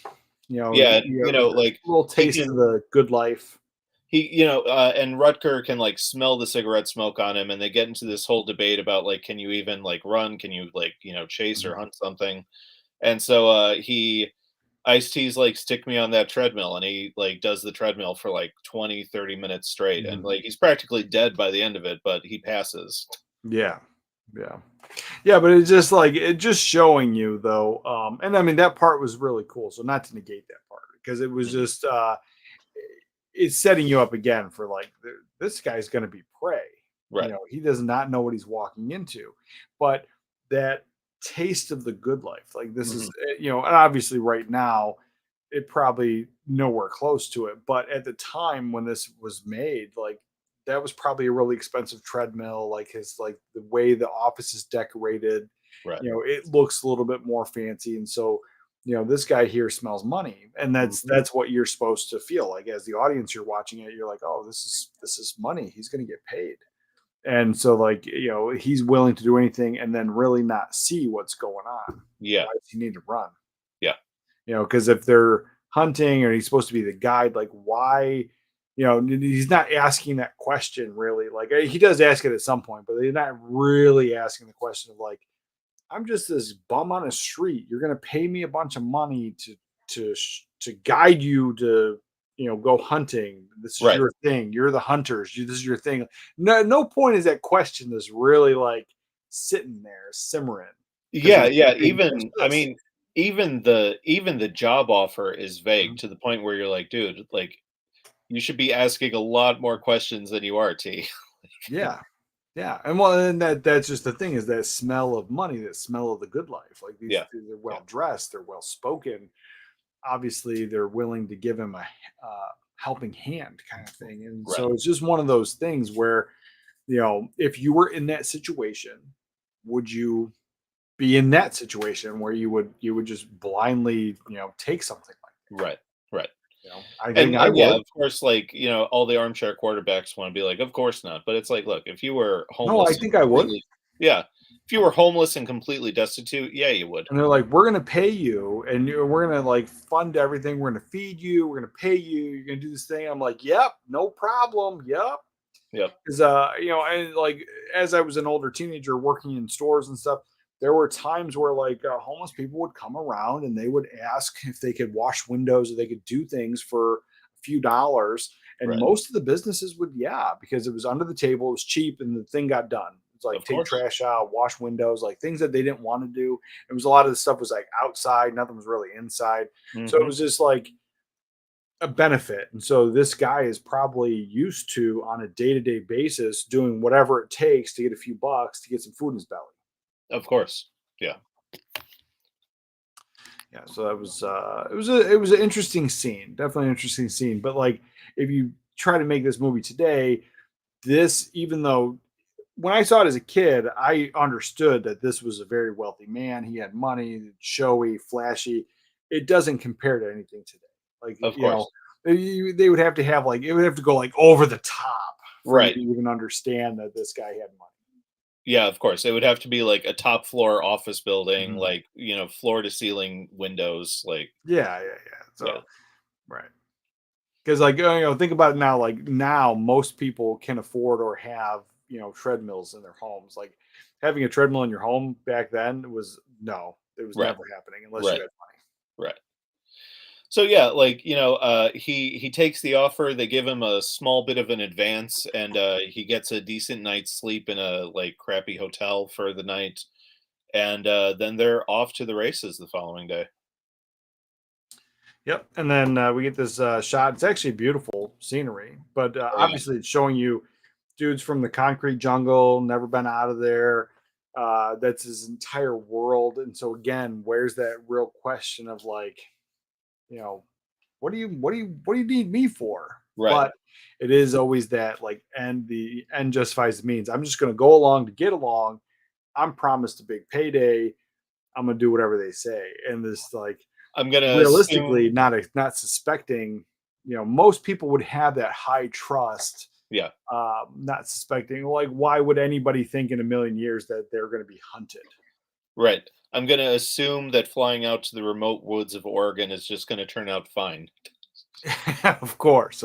yeah, A like little he taste of can the good life. and Rutger can like smell the cigarette smoke on him, and they get into this whole debate about like, can you even like run? Can you like chase or Mhm. hunt something? And so he Ice T's like, stick me on that treadmill, and he like does the treadmill for like 20-30 minutes straight, and Mhm. like he's practically dead by the end of it, but he passes. Yeah, yeah, yeah. But it's just like it just showing you though. And I mean that part was really cool. So not to negate that part because it was Mhm. just it's setting you up again for like this guy's going to be prey. Right. He does not know what he's walking into, but that taste of the good life, like this is, and obviously right now it probably nowhere close to it, but at the time when this was made, like that was probably a really expensive treadmill, like like the way the office is decorated, Right. it looks a little bit more fancy. And so, this guy here smells money, and that's what you're supposed to feel like as the audience. You're watching it, you're like, oh, this is money. He's going to get paid. And so, like, he's willing to do anything and then really not see what's going on. Yeah. Why does he need to run? Yeah. Because if they're hunting or he's supposed to be the guide, like, why? He's not asking that question really. Like, he does ask it at some point, but he's not really asking the question of like, I'm just this bum on a street. You're going to pay me a bunch of money to guide you to go hunting. This is Right. your thing. You're the hunters. This is your thing. No point is that question is really like sitting there simmering. Yeah, yeah. Even I mean, even the job offer is vague to the point where you're like, dude, like you should be asking a lot more questions than you are, T. Yeah. Yeah. And well, and that's just the thing, is that smell of money, that smell of the good life. Like they're well dressed, they're well spoken. Obviously, they're willing to give him a helping hand kind of thing. And so it's just one of those things where, if you were in that situation, would you be in that situation where you would just blindly, take something like that? Right. Right. I think I would. Yeah, of course, like, all the armchair quarterbacks want to be like, of course not. But it's like, look, if you were homeless, I think I would. Yeah. If you were homeless and completely destitute, yeah, you would. And they're like, we're going to pay you, and we're going to like fund everything. We're going to feed you. We're going to pay you. You're going to do this thing. I'm like, yep, no problem. Yep. Yep. Because, and like, as I was an older teenager working in stores and stuff, there were times where like homeless people would come around and they would ask if they could wash windows or they could do things for a few dollars. And most of the businesses would, because it was under the table, it was cheap, and the thing got done. It's like take trash out, wash windows, like things that they didn't want to do. It was a lot of the stuff was like outside, nothing was really inside. So it was just like a benefit. And so this guy is probably used to, on a day-to-day basis, doing whatever it takes to get a few bucks to get some food in his belly. Of course. Yeah. Yeah. So that was it was an interesting scene. Definitely an interesting scene. But like, if you try to make this movie today, even though when I saw it as a kid, I understood that this was a very wealthy man. He had money, showy, flashy. It doesn't compare to anything today. Like, of course, they would have to have like, it would have to go like over the top for right you to even understand that this guy had money. Yeah, of course. It would have to be like a top floor office building, like, floor to ceiling windows, like yeah. So right. Because like, think about it now, like now most people can afford or have, treadmills in their homes. Like having a treadmill in your home back then was never happening unless you had money. Right. So yeah, like, he takes the offer, they give him a small bit of an advance, and he gets a decent night's sleep in a like crappy hotel for the night. And then they're off to the races the following day. Yep. And then we get this shot. It's actually beautiful scenery, but obviously it's showing you dudes from the concrete jungle, never been out of there. That's his entire world. And so again, where's that real question of like, what do you need me for? Right. But it is always that like, and the end justifies the means. I'm just going to go along to get along. I'm promised a big payday. I'm going to do whatever they say. And this like, I'm going to realistically not suspecting, most people would have that high trust. Yeah. Not suspecting, like, why would anybody think in a million years that they're going to be hunted? Right. I'm going to assume that flying out to the remote woods of Oregon is just going to turn out fine. Of course.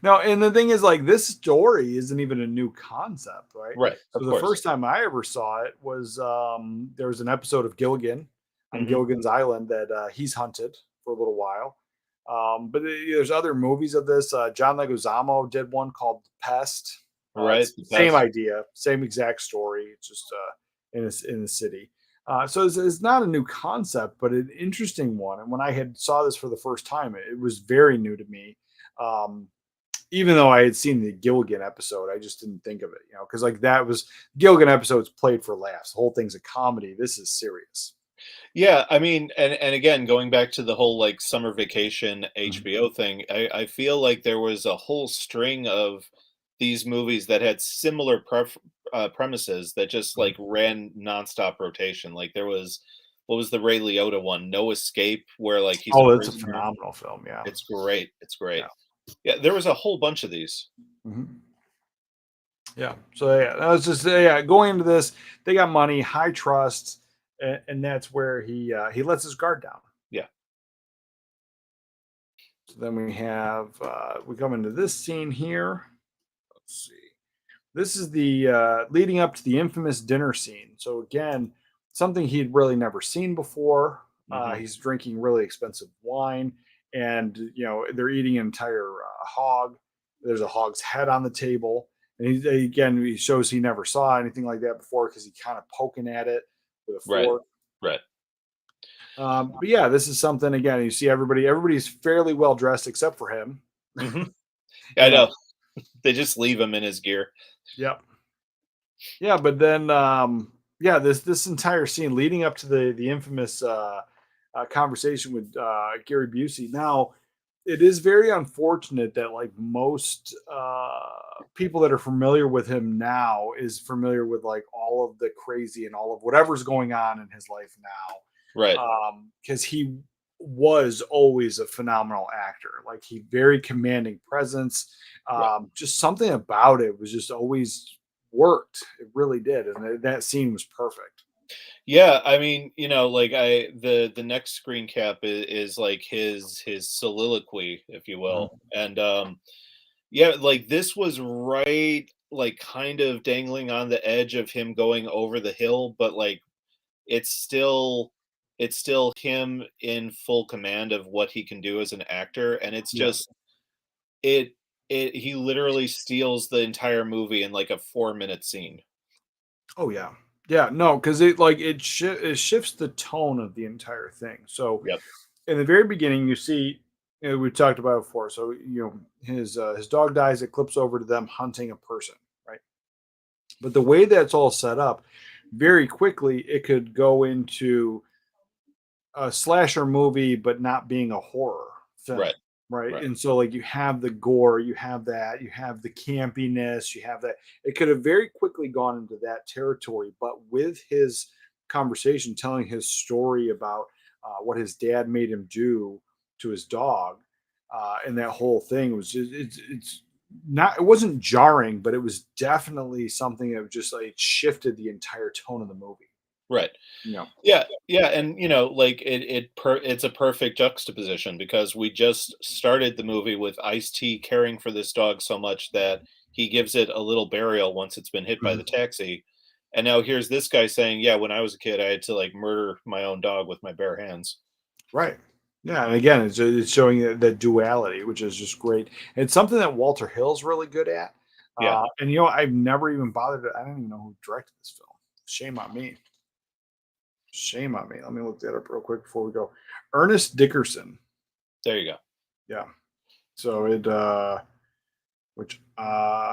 No, and the thing is, like, this story isn't even a new concept, right? Right. So the first time I ever saw it was there was an episode of Gilligan on Gilligan's Island that he's hunted for a little while. But there's other movies of this. John Leguizamo did one called The Pest. Right. Same idea, same exact story. It's just in the city. So it's not a new concept, but an interesting one. And when I saw this for the first time, it was very new to me. even though I had seen the Gilligan episode, I just didn't think of it, because like that was Gilligan episodes played for laughs. The whole thing's a comedy. This is serious. Yeah, I mean, and again, going back to the whole like summer vacation Mhm. HBO thing, I feel like there was a whole string of these movies that had similar premises that just like ran nonstop rotation. Like there was, what was the Ray Liotta one? No Escape, where like he's a Oh, that's a prisoner. phenomenal film. Yeah. It's great. It's great. Yeah. Yeah, there was a whole bunch of these. Mhm. Yeah. So yeah, that was just yeah. Going into this, they got money, high trust, and that's where he lets his guard down. Yeah. So then we come into this scene here. Let's see. This is the leading up to the infamous dinner scene. So again, something he'd really never seen before. Mhm. He's drinking really expensive wine, and they're eating an entire hog. There's a hog's head on the table, and he shows he never saw anything like that before because he's kind of poking at it with a Right. fork. Right. But yeah, this is something again. You see everybody's fairly well dressed except for him. Mhm. I You know, know. They just leave him in his gear. Yep. Yeah, but then yeah, this entire scene leading up to the infamous conversation with Gary Busey. Now, it is very unfortunate that like most people that are familiar with him now is familiar with like all of the crazy and all of whatever's going on in his life now. Right. Because he was always a phenomenal actor. Like he very commanding presence. Right. Just something about it was just always worked. It really did, and that scene was perfect. Yeah, I mean, like the next screen cap is like his soliloquy, if you Mhm. will. And yeah, like this was right like kind of dangling on the edge of him going over the hill, but like it's still it's still him in full command of what he can do as an actor, and it's Yeah. just it he literally steals the entire movie in like a 4-minute scene. Oh yeah. Yeah. No, because it shifts the tone of the entire thing. So Yep. in the very beginning, you see, we talked about it before. So his dog dies. It clips over to them hunting a person, right? But the way that's all set up, very quickly, it could go into a slasher movie, but not being a horror film, Right. right? Right. And so, like, you have the gore, you have that, you have the campiness, you have that. It could have very quickly gone into that territory, but with his conversation, telling his story about what his dad made him do to his dog, and that whole thing was it's not it wasn't jarring, but it was definitely something that just like shifted the entire tone of the movie. Right. You know, Yeah, yeah, and like it's a perfect juxtaposition because we just started the movie with Ice-T caring for this dog so much that he gives it a little burial once it's been hit by Mhm. the taxi. And now here's this guy saying, "Yeah, when I was a kid, I had to like murder my own dog with my bare hands." Right. Yeah, and again, it's showing that duality, which is just great. It's something that Walter Hill's really good at. Yeah. And I've never even bothered to, I don't even know who directed this film. Shame on me. Shame on me. Let me look that up real quick before we go. Ernest Dickerson. There you go. Yeah. So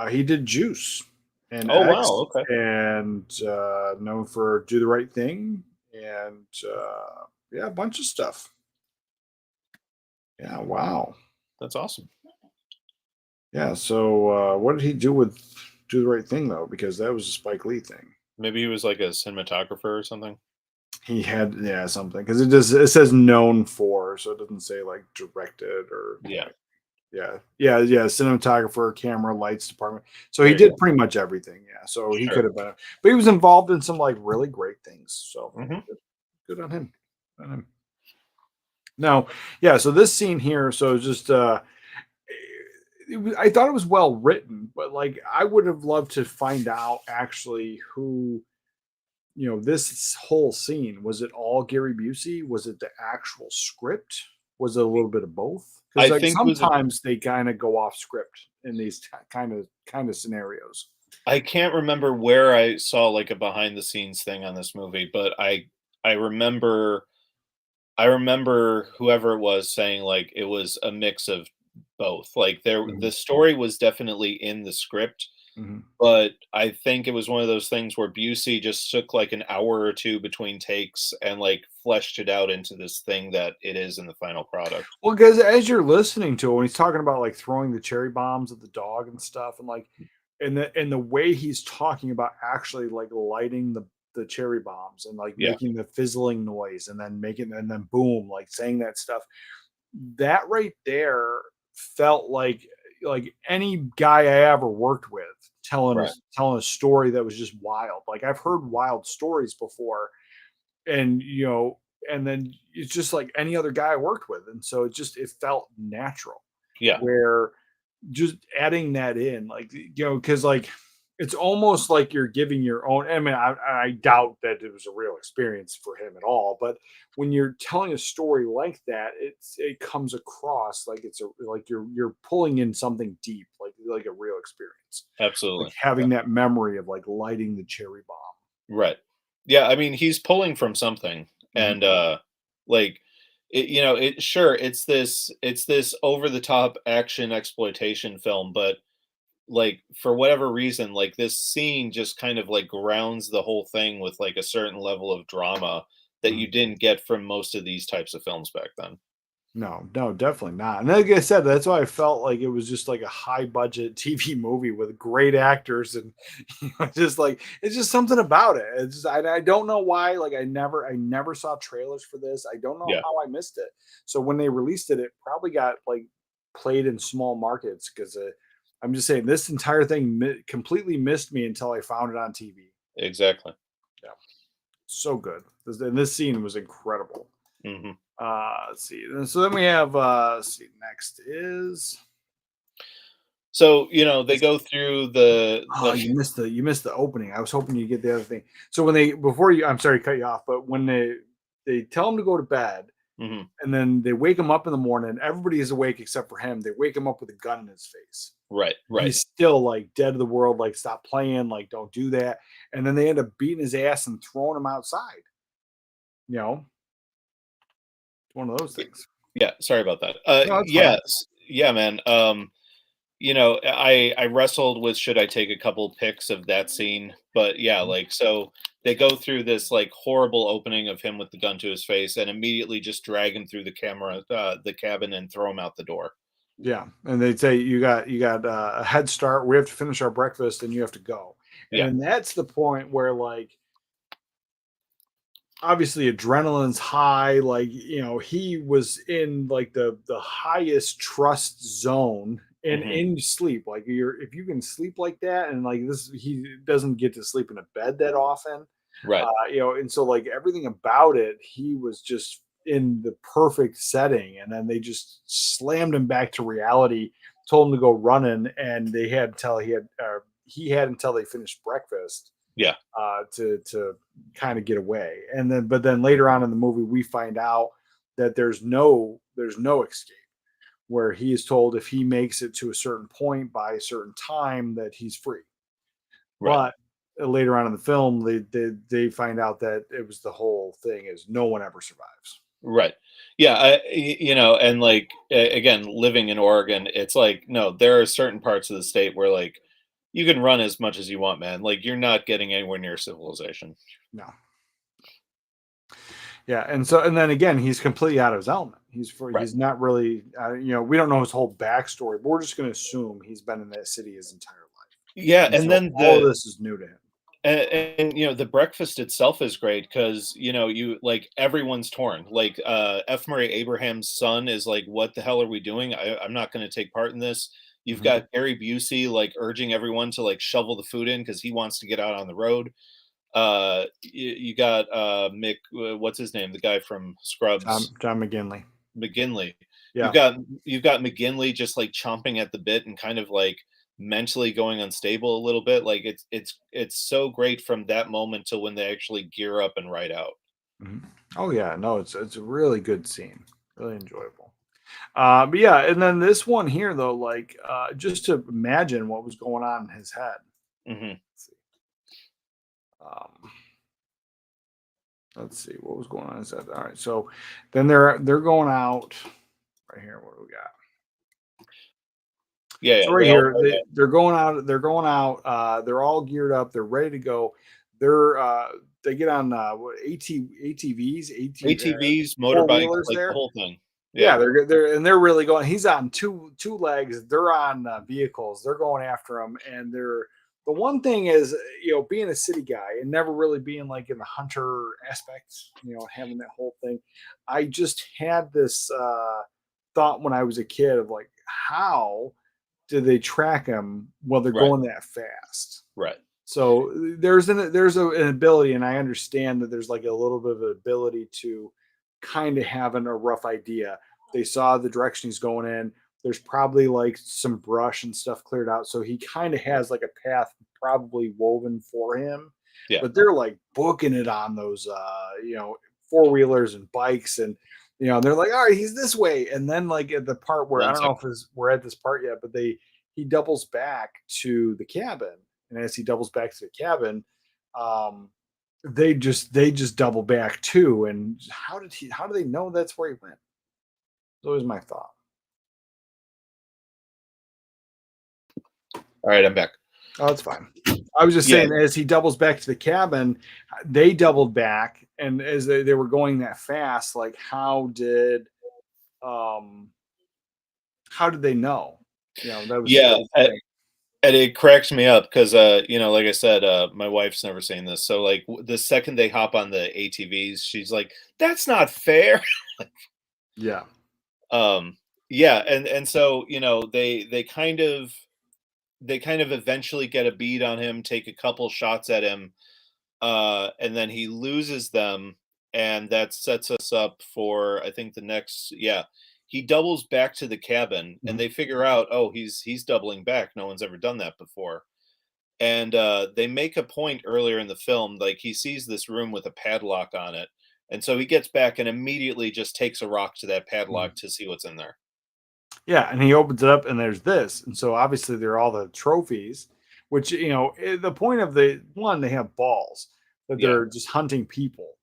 he did Juice and Oh, X wow, okay. and known for Do the Right Thing and yeah, a bunch of stuff. Yeah, wow. That's awesome. Yeah, so what did he do with Do the Right Thing though? Because that was a Spike Lee thing. Maybe he was like a cinematographer or something. He had something because it says known for, so it doesn't say like directed or Yeah. yeah, cinematographer, camera, lights department. So There he you did go. pretty much everything. Yeah, so he Sure. could have been, but he was involved in some like really great things. So Mhm. good on him. Good on him. Now, yeah, so this scene here, so just I thought it was well written, but like I would have loved to find out actually who this whole scene, was it all Gary Busey? Was it the actual script? Was it a little bit of both? Because I like think it was a sometimes they kind of go off script in these kind of scenarios. I can't remember where I saw like a behind the scenes thing on this movie, but I remember whoever it was saying like it was a mix of both. Like the story was definitely in the script, Mhm. but I think it was one of those things where Busey just took like an hour or two between takes and like fleshed it out into this thing that it is in the final product. Well, because as you're listening to it, when he's talking about like throwing the cherry bombs at the dog and stuff, and like, and the way he's talking about actually like lighting the cherry bombs and like Yeah. making the fizzling noise and then making and then boom, like saying that stuff, that right there felt like any guy I ever worked with Right. telling a story that was just wild. Like I've heard wild stories before, and and then it's just like any other guy I worked with, and so it felt natural. Yeah. Where just adding that in, like because like it's almost like you're giving your own. I mean, I doubt that it was a real experience for him at all, but when you're telling a story like that, it comes across like like you're pulling in something deep, like a real experience, like Absolutely. having that memory of like lighting the cherry bomb. Right. Yeah, I mean, he's pulling from something, Mhm. and, like, it's this over the top action exploitation film, but, like, for whatever reason, like, this scene just kind of, like, grounds the whole thing with, like, a certain level of drama that Mhm. you didn't get from most of these types of films back then. No, no, definitely not. And like I said, that's why I felt like it was just like a high budget TV movie with great actors and just like it's just something about it. It's just, I don't know why. Like I never saw trailers for this. I don't know Yeah. how I missed it. So when they released it, it probably got like played in small markets because I'm just saying this entire thing completely missed me until I found it on TV. Exactly. Yeah, so good. And this scene was incredible. Mhm. Let's see. So then we have let's see, next is So, they go through the oh, like you missed the opening. I was hoping you get the other thing. So when they before you I'm sorry to cut you off, but when they tell him to go to bed Mhm. and then they wake him up in the morning, everybody is awake except for him. They wake him up with a gun in his face. Right, right. He's still like dead to the world, like stop playing, like don't do that. And then they end up beating his ass and throwing him outside. You know, it's one of those things. Yeah, sorry about that. No, that's fine. Yes. Yeah, man. I wrestled with should I take a couple pics of that scene, but yeah, like so they go through this like horrible opening of him with the gun to his face and immediately just drag him through the cabin and throw him out the door. Yeah, and they'd say you got a head start. We have to finish our breakfast, and you have to go. Yeah. And that's the point where, like, obviously, adrenaline's high. Like, he was in like the highest trust zone and Hmm. in sleep. Like, if you can sleep like that, and like this, he doesn't get to sleep in a bed that often. Right. And so like everything about it, he was just in the perfect setting, and then they just slammed him back to reality, told him to go running, and he had until they finished breakfast Yeah. to kind of get away, and then but then later on in the movie we find out that there's no escape, where he is told if he makes it to a certain point by a certain time that he's free. Right. But later on in the film, they find out that it was the whole thing is no one ever survives. Right. Yeah. And like again, living in Oregon, it's like no, there are certain parts of the state where like you can run as much as you want, man. Like you're not getting anywhere near civilization. No. Yeah, and then again, he's completely out of his element. Right. He's not really, we don't know his whole backstory, but we're just going to assume he's been in that city his entire life, Yeah, and and so then all of this is new to him. the breakfast itself is great because you like everyone's torn. Like F. Murray Abraham's son is like, "What the hell are we doing? I'm not going to take part in this." You've Mhm. got Gary Busey like urging everyone to like shovel the food in because he wants to get out on the road. You got Mick, what's his name? The guy from Scrubs, John McGinley. McGinley. You've Yeah. got you've got McGinley just like chomping at the bit and kind of like mentally going unstable a little bit. Like it's so great from that moment till when they actually gear up and ride out. Mhm. Oh yeah, no, it's a really good scene, really enjoyable. But yeah, and then this one here though, like just to imagine what was going on in his head. Hmm. Let's see. Um, let's see what was going on in his head. All right, so then they're going out right here. What do we got? Yeah, So yeah. right They all here, they're going out. They're going out. They're all geared up. They're ready to go. They're they get on what, ATVs, ATVs, four motorbikes, wheelers like the there. whole thing. Yeah, Yeah, they're really going. He's on two legs. They're on vehicles. They're going after him, and they're the one thing is being a city guy and never really being like in the hunter aspect. Having that whole thing. I just had this thought when I was a kid of like, how do they track him while they're right, going that fast? right. So an ability, and I understand that there's like a little bit of an ability to kind of having a rough idea. They saw the direction he's going in. There's probably like some brush and stuff cleared out, so he kind of has like a path probably woven for him. Yeah. But they're like booking it on those four wheelers and bikes, and they're like, all right, he's this way, and then like at the part where I One don't know second. if we're at this part yet, but he doubles back to the cabin, and as he doubles back to the cabin, they just double back too. And how do they know that's where he went? That was my thought. All right, I'm back. Oh, that's fine. I was just saying, as he doubles back to the cabin, they doubled back, and as they were going that fast, like how did they know? That was Yeah, that was the thing. and it cracks me up because, like I said, my wife's never seen this. So, like, the second they hop on the ATVs, she's like, "That's not fair." Yeah. Yeah, and so they kind of eventually get a bead on him, take a couple shots at him, and then he loses them, and that sets us up for I think the next. Yeah, he doubles back to the cabin, and Mhm. they figure out, oh, he's doubling back. No one's ever done that before. And they make a point earlier in the film, like he sees this room with a padlock on it, and so he gets back and immediately just takes a rock to that Mhm. padlock to see what's in there. Yeah, and he opens it up, and there's this, and so obviously there are all the trophies, which the point of the one, they have balls that Yeah. they're just hunting people,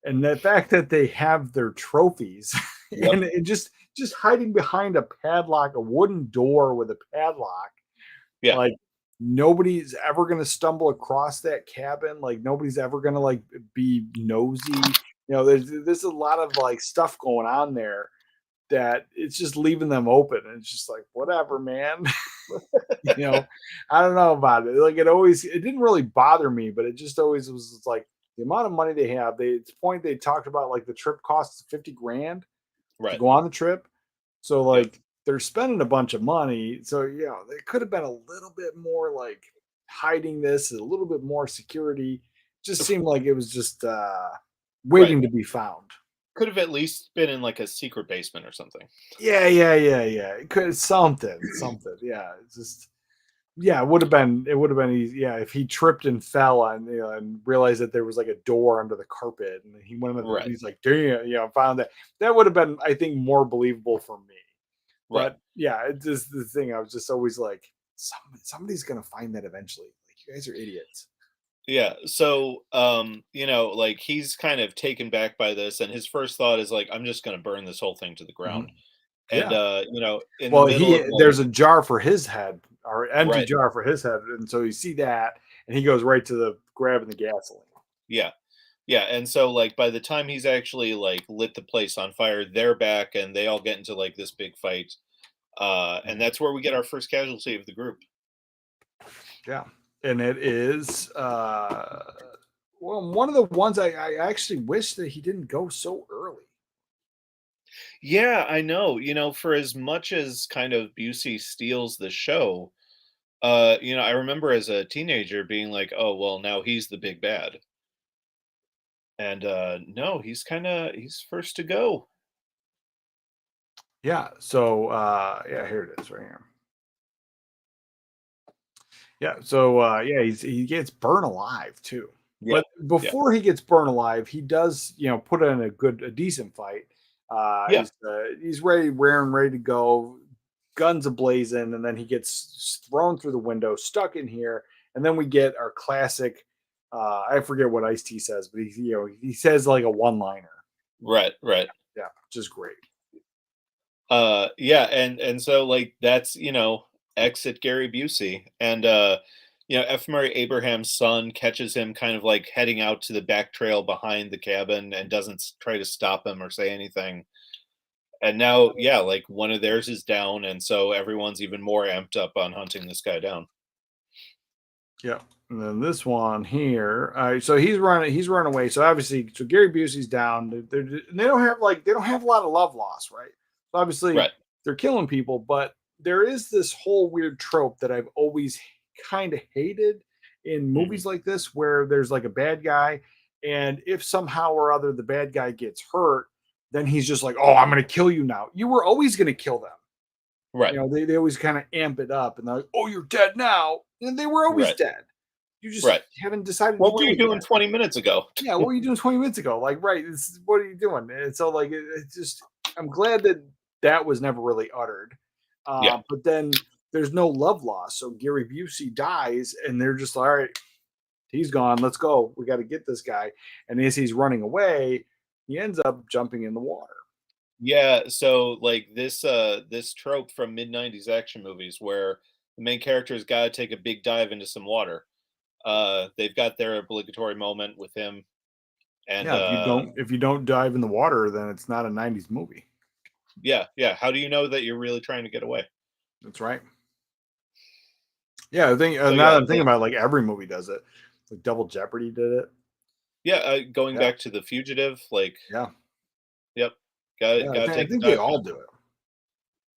and the fact that they have their trophies, Yep. and just hiding behind a padlock, a wooden door with a padlock, Yeah. like nobody's ever gonna stumble across that cabin, like nobody's ever gonna like be nosy. There's a lot of like stuff going on there that it's just leaving them open. And it's just like, whatever, man. you know, I don't know about it. Like it didn't really bother me, but it just always was like the amount of money they have. At the point they talked about like the trip costs 50 grand to Right. go on the trip. So Yep. like they're spending a bunch of money. So there could have been a little bit more like hiding this, a little bit more security. Just seemed like it was just Right. waiting to be found. Could have at least been in like a secret basement or something. Yeah. It could something. Yeah, it's just it would have been easy. Yeah, if he tripped and fell and realized that there was like a door under the carpet, and he went in Right. he's like, damn, found that would have been, I think, more believable for me. Right. But yeah, it's just the thing. I was just always like, somebody's gonna find that eventually. Like, you guys are idiots. Yeah. So, like he's kind of taken back by this, and his first thought is like, I'm just going to burn this whole thing to the Mhm. ground. And, Yeah. in the Well, middle of like, there's a jar for his head, or empty right. jar for his head, and so you see that, and he goes right to the grabbing the gasoline. Yeah. Yeah. And so, like, by the time he's actually like lit the place on fire, they're back and they all get into like this big fight. And that's where we get our first casualty of the group. Yeah, and it is one of the ones I actually wish that he didn't go so early. Yeah, I know. For as much as kind of Busey steals the show, I remember as a teenager being like, "Oh, well, now he's the big bad." And no, he's first to go. Yeah, so yeah, here it is right here. Yeah, so he gets burned alive too. Yeah. But Yeah. before he gets burned alive, he does, put in a decent fight. Yeah. He's ready to go, guns ablazing, and then he gets thrown through the window, stuck in here, and then we get our classic. I forget what Ice-T says, but he says like a one-liner. Right, right. Yeah, just great. Yeah, and so like that's exit Gary Busey, and F. Murray Abraham's son catches him kind of like heading out to the back trail behind the cabin and doesn't try to stop him or say anything. And now, yeah, like one of theirs is down, and so everyone's even more amped up on hunting this guy down. Yeah. And then this one here, so he's running away. So obviously, so Gary Busey's down. They don't have a lot of love loss, right? So obviously, Right. they're killing people, but there is this whole weird trope that I've always kind of hated in movies like this, where there's like a bad guy, and if somehow or other the bad guy gets hurt, then he's just like, "Oh, I'm going to kill you now." You were always going to kill them. Right. They always kind of amp it up, and they're like, "Oh, you're dead now," and they were always Right. dead. You just Right. haven't decided. What to were do you it doing yet. 20 minutes ago? Yeah, what were you doing 20 minutes ago? Like, right? What are you doing? And so, like, it's just, I'm glad that was never really uttered. Yeah. But then there's no love loss. So Gary Busey dies, and they're just like, all right, he's gone. Let's go. We got to get this guy. And as he's running away, he ends up jumping in the water. Yeah, so like this trope from mid-90s action movies where the main character's got to take a big dive into some water. They've got their obligatory moment with him, and Yeah, if you don't dive in the water, then it's not a 90s movie. yeah. How do you know that you're really trying to get away? That's right. Yeah, I think So now yeah, that I'm thinking about it, like every movie does it. Like Double Jeopardy did it. going Yeah, back to The Fugitive, like, yeah, yep, got yeah. to I got to think, I take a think they dive. all do it.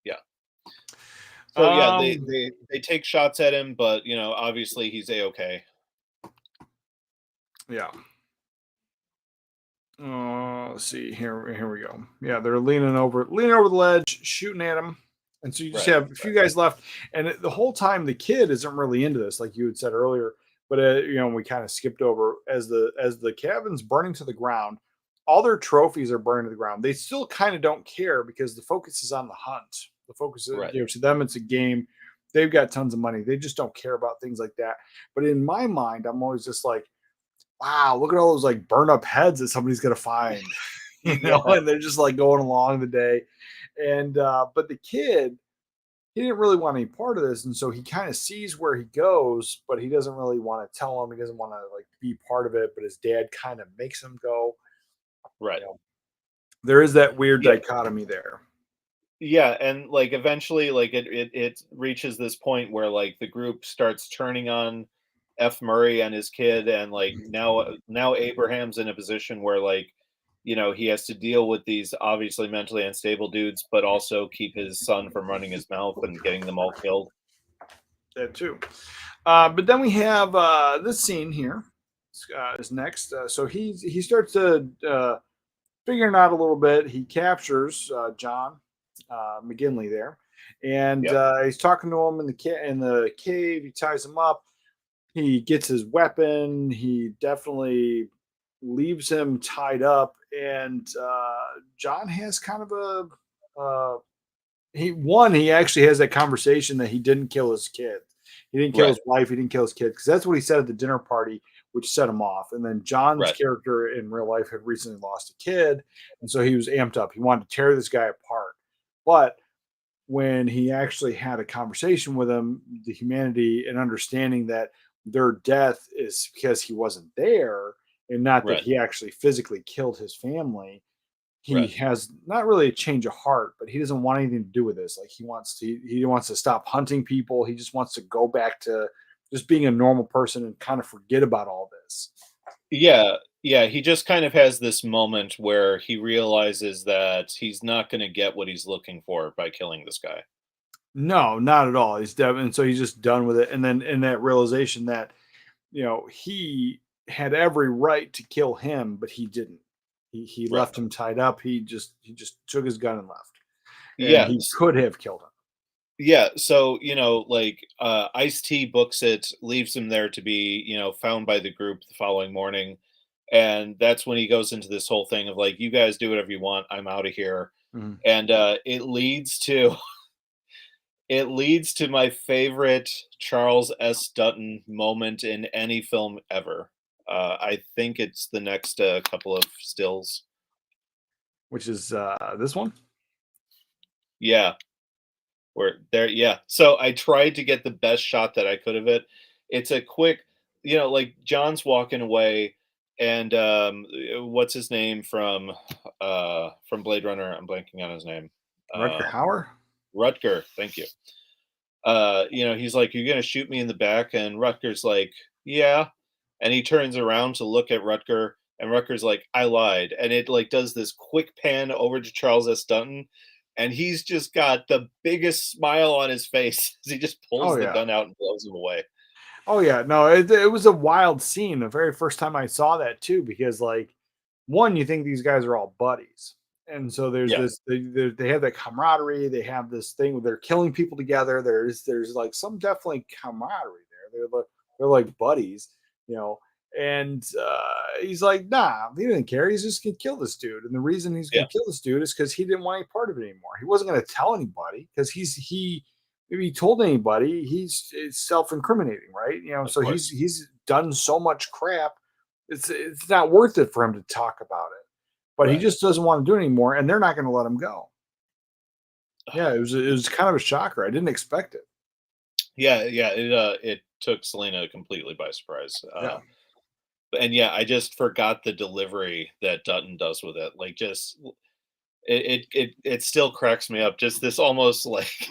Yeah. So yeah, they, Um, they they take shots at him, but obviously he's a-okay. yeah. Let's see. Here we go. Yeah, they're leaning over the ledge, shooting at him, and so you just Right. have a few guys left, and the whole time the kid isn't really into this, like you had said earlier. But we kind of skipped over as the cabin's burning to the ground. All their trophies are burning to the ground. They still kind of don't care because the focus is on the hunt. The focus is, Right. to them, it's a game. They've got tons of money. They just don't care about things like that. But in my mind, I'm always just like, wow, look at all those like burn up heads that somebody's gonna find, Yeah. and they're just like going along the day. And but the kid, he didn't really want any part of this, and so he kind of sees where he goes, but he doesn't really want to tell him. He doesn't want to like be part of it, but his dad kind of makes him go. Right. There is that weird Yeah. dichotomy there. Yeah, and like eventually like it reaches this point where like the group starts turning on F. Murray and his kid, and like now Abraham's in a position where like he has to deal with these obviously mentally unstable dudes, but also keep his son from running his mouth and getting them all killed. That too. But then we have this scene here is next. So he starts to figuring out a little bit. He captures John McGinley there, and Yep. he's talking to him in the cave. He ties him up. He gets his weapon. He definitely leaves him tied up, and John has kind of he actually has that conversation that he didn't kill his kid. He didn't kill Right. his wife. He didn't kill his kid because that's what he said at the dinner party, which set him off. And then John's Right. character in real life had recently lost a kid, and so he was amped up. He wanted to tear this guy apart. But when he actually had a conversation with him, the humanity and understanding that their death is because he wasn't there and not that Right. he actually physically killed his family, he Right. has not really a change of heart, but he doesn't want anything to do with this. Like he wants to stop hunting people. He just wants to go back to just being a normal person and kind of forget about all this. Yeah, he just kind of has this moment where he realizes that he's not going to get what he's looking for by killing this guy. No, not at all. And so he's just done with it. And then in that realization that he had every right to kill him, but he didn't. He Right. left him tied up. He just took his gun and left. And Yeah. he could have killed him. Yeah, so like Ice-T books it, leaves him there to be found by the group the following morning, and that's when he goes into this whole thing of like, you guys do whatever you want, I'm out of here. Mhm. And it leads to my favorite Charles S. Dutton moment in any film ever. I think it's the next couple of stills. Which is this one. Yeah, where there. Yeah. So I tried to get the best shot that I could of it. It's a quick, like John's walking away, and what's his name from Blade Runner? I'm blanking on his name. Rutger Um, Hauer. Rutger. Thank you. He's like, "You're gonna shoot me in the back," and Rutger's like, "Yeah," and he turns around to look at Rutger, and Rutger's like, "I lied," and it like does this quick pan over to Charles S. Dutton, and he's just got the biggest smile on his face as he just Oh pulls the yeah. gun out and blows him away. Oh yeah, no, it was a wild scene. The very first time I saw that too, because like one, you think these guys are all buddies, and so there's Yeah, this they have that camaraderie. They have this thing where they're killing people together. There's like some definitely camaraderie there. They're like buddies, you know. And he's like, nah, he didn't care. He's just gonna kill this dude. And the reason he's yeah, gonna kill this dude is because he didn't want any part of it anymore. He wasn't gonna tell anybody because if he told anybody, it's self-incriminating, right? of So course. he's done so much crap, it's not worth it for him to talk about it. But he Right. just doesn't want to do it anymore, and they're not going to let him go. Yeah, it was kind of a shocker. I didn't expect it. Yeah, yeah. It took Selena completely by surprise. Yeah. And yeah, I just forgot the delivery that Dutton does with it. Like, just it still cracks me up. Just this almost like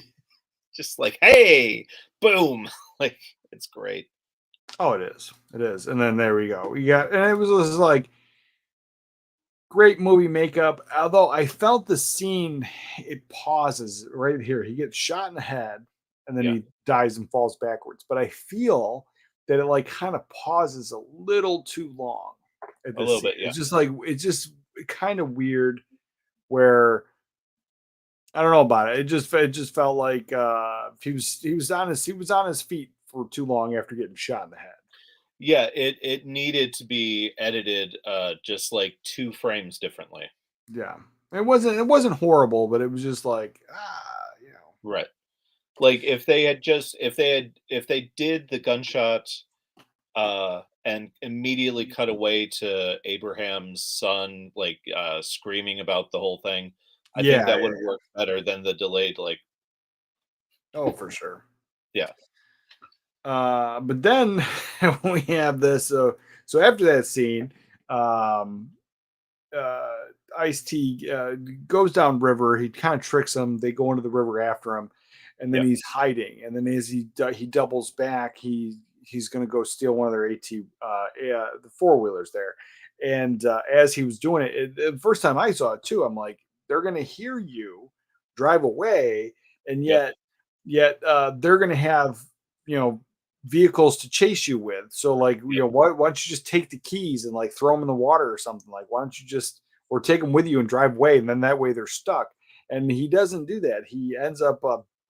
just like, hey, boom. Like, it's great. Oh, it is. It is. And then there we go. We got, and it was just like great movie makeup. Although I felt the scene, it pauses right here. He gets shot in the head and then Yeah, he dies and falls backwards. But I feel that it like kind of pauses a little too long at a this little scene. bit. Yeah, It's just kind of weird where I don't know about it. It just felt like he was on his feet for too long after getting shot in the head. yeah. It needed to be edited just like 2 frames differently. Yeah. It wasn't horrible, but it was just like, Right. Like, if they did the gunshot and immediately cut away to Abraham's son, like screaming about the whole thing, I think yeah, that would have yeah. worked better than the delayed. Like, Oh, for sure. yeah, But then we have this. So after that scene, um, uh, Ice T goes down river. He kind of tricks him. They go into the river after him, and then yeah, he's hiding. And then as he doubles back, he's going to go steal one of their the four wheelers there. And as he was doing the first time I saw it too, I'm like, they're going to hear you drive away, and yeah, yet they're going to have you know vehicles to chase you with. So like yeah, why don't you just take the keys and like throw them in the water or something? Like why don't you just or take them with you and drive away, and then that way they're stuck. And he doesn't do that. He ends up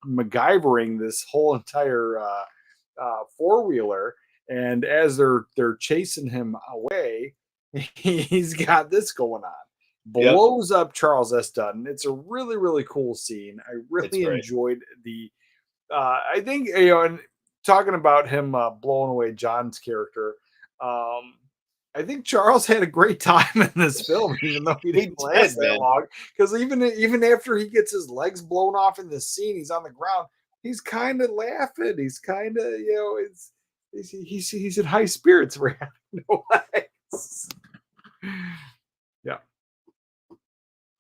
MacGyvering this whole entire four wheeler. And as they're chasing him away, he's got this going on. yep. Blows up Charles S. Dutton. It's a really really cool scene. I It's really great. enjoyed the I think and talking about him blowing away John's character, I think Charles had a great time in this film, even though he He didn't last did, that man. long. Because even after he gets his legs blown off in the scene, he's on the ground. He's kind of laughing. He's kind of he's in high spirits. For having no legs. Yeah,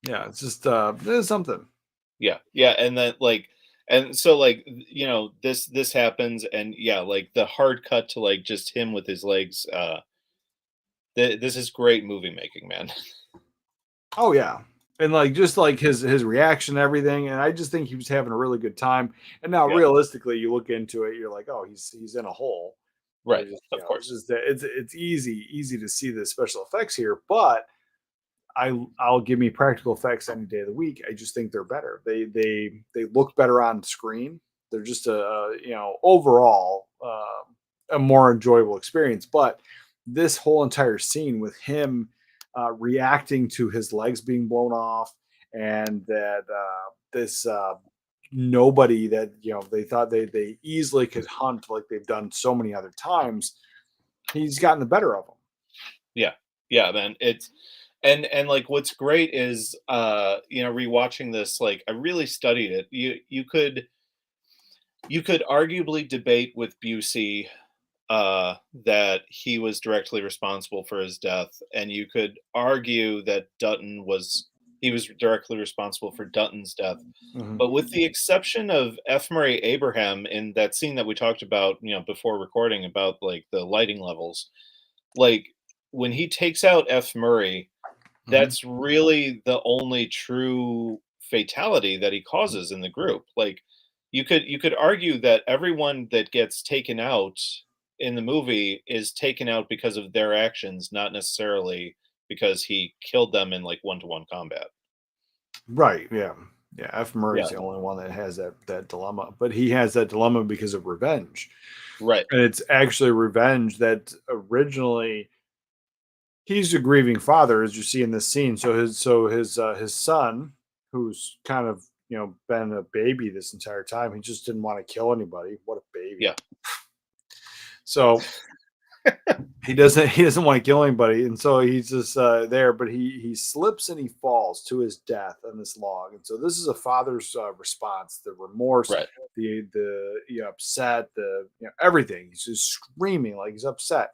yeah. It's just there's something. Yeah, yeah, and then like, and so like, this happens, and yeah, like the hard cut to like just him with his legs. This is great movie making, man. Oh yeah. And like just like his reaction and everything. And I just think he was having a really good time. And now Yeah, realistically you look into it, you're like, oh, he's in a hole. right. Just, Of it's course. just that it's easy to see the special effects here, but I'll give me practical effects any day of the week. I just think they're better. They look better on screen. They're just overall a more enjoyable experience. But this whole entire scene with him reacting to his legs being blown off, and that this nobody that they thought they easily could hunt like they've done so many other times, he's gotten the better of them. Yeah, yeah, man. And like what's great is rewatching this, like I really studied it. You could arguably debate with Busey that he was directly responsible for his death, and you could argue that he was directly responsible for Dutton's death. Mhm. But with the exception of F. Murray Abraham in that scene that we talked about, before recording about like the lighting levels, like when he takes out F. Murray, Mhm. that's really the only true fatality that he causes in the group. Like you could argue that everyone that gets taken out in the movie is taken out because of their actions, not necessarily because he killed them in like one-to-one combat. Right. Yeah. Yeah. F. Murray's Yeah. the only one that has that dilemma, but he has that dilemma because of revenge, Right. and it's actually revenge that originally he's a grieving father, as you see in this scene. So his son, who's kind of been a baby this entire time, he just didn't want to kill anybody. What a baby! Yeah. So he doesn't want to kill anybody, and so he's just there. But he slips and he falls to his death on this log, and so this is a father's response: the remorse, Right. the upset, the everything. He's just screaming like he's upset.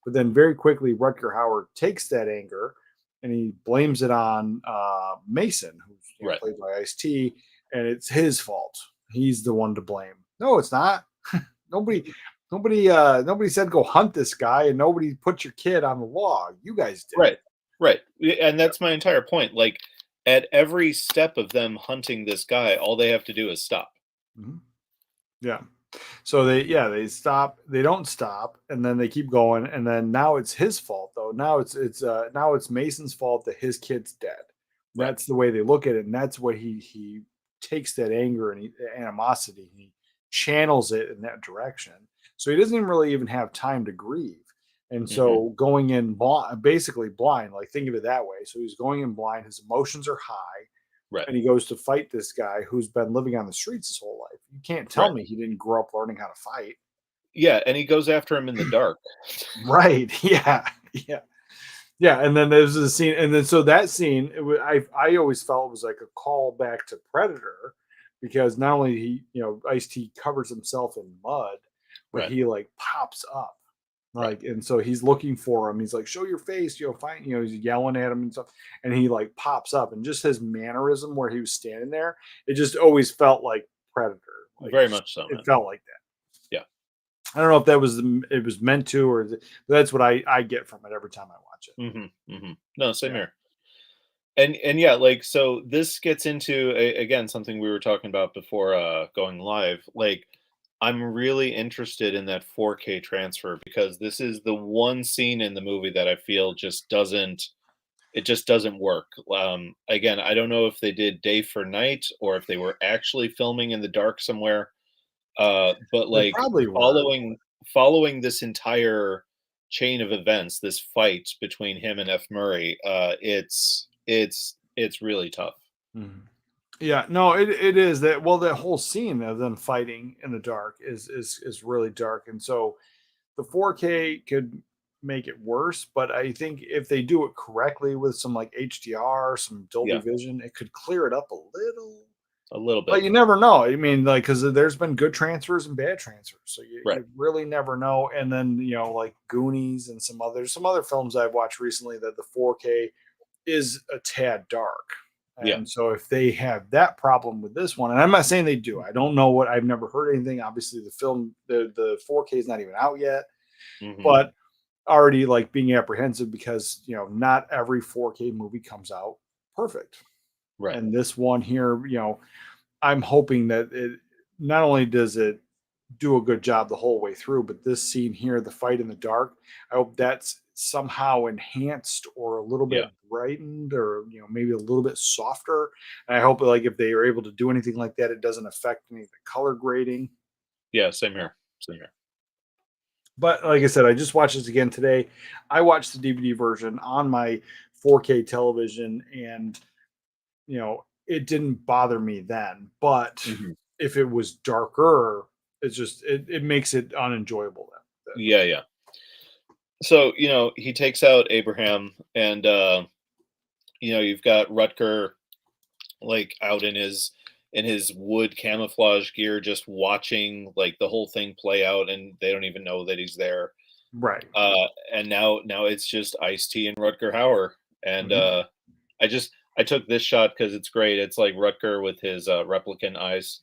But then very quickly, Rutger Hauer takes that anger and he blames it on Mason, who's Right. played by Ice-T, and it's his fault. He's the one to blame. No, it's not. Nobody nobody said go hunt this guy, and nobody put your kid on the log. You guys did. Right. Right. And that's my entire point. Like at every step of them hunting this guy, all they have to do is stop. Mhm. Yeah. So they stop. They don't stop, and then they keep going, and then now it's his fault though. Now it's Mason's fault that his kid's dead. Right. That's the way they look at it, and that's what he takes that anger and animosity, and he channels it in that direction. So he doesn't even really even have time to grieve, and Mhm. so going in basically blind. Like think of it that way. So he's going in blind. His emotions are high, Right. and he goes to fight this guy who's been living on the streets his whole life. You can't tell Right. me he didn't grow up learning how to fight. Yeah, and he goes after him in the dark. Right. Yeah. Yeah. Yeah. And then there's a scene, and then so that scene, I always felt it was like a call back to Predator, because not only Ice T covers himself in mud, but Right. he like pops up. Right. Like, and so he's looking for him. He's like, show your face, find, he's yelling at him and stuff. And he like pops up, and just his mannerism where he was standing there, it just always felt like Predator. Like Very much so, it man. felt like that. Yeah. I don't know if that was it was meant to, or that's what I get from it every time I watch it. No, same Yeah. here. And yeah, like so this gets into again something we were talking about before going live. Like I'm really interested in that 4K transfer because this is the one scene in the movie that I feel just doesn't work. Again, I don't know if they did day for night or if they were actually filming in the dark somewhere. But They like probably were. following this entire chain of events, this fight between him and F. Murray, it's really tough. Mhm. Yeah, no, it is that. Well, that whole scene of them fighting in the dark is really dark, and so the 4K could make it worse. But I think if they do it correctly with some like HDR, some Dolby Yeah, Vision, it could clear it up a little. a little But bit. you never know. I mean, like, because there's been good transfers and bad transfers, so Right. you really never know. And then like Goonies and some other films I've watched recently, that the 4K is a tad dark. Yeah. And so if they have that problem with this one, and I'm not saying they do, I don't know I've never heard anything. Obviously, the 4K is not even out yet, Hmm. but already like being apprehensive because not every 4K movie comes out perfect. Right. And this one here, I'm hoping that it not only does it do a good job the whole way through, but this scene here, the fight in the dark, I hope that's somehow enhanced or a little Yeah. bit brightened, or maybe a little bit softer. And I hope like if they are able to do anything like that, it doesn't affect any of the color grading. Yeah. Same here. Same here. But like I said, I just watched this again today. I watched the DVD version on my 4K television, and it didn't bother me then. But Hmm. if it was darker, it's just it makes it unenjoyable then. Yeah. Yeah. So he takes out Abraham, and you've got Rutger like out in his wood camouflage gear, just watching like the whole thing play out, and they don't even know that he's there. Right. And now it's just Ice-T and Rutger Hauer, and Mhm. I took this shot because it's great. It's like Rutger with his replicant eyes.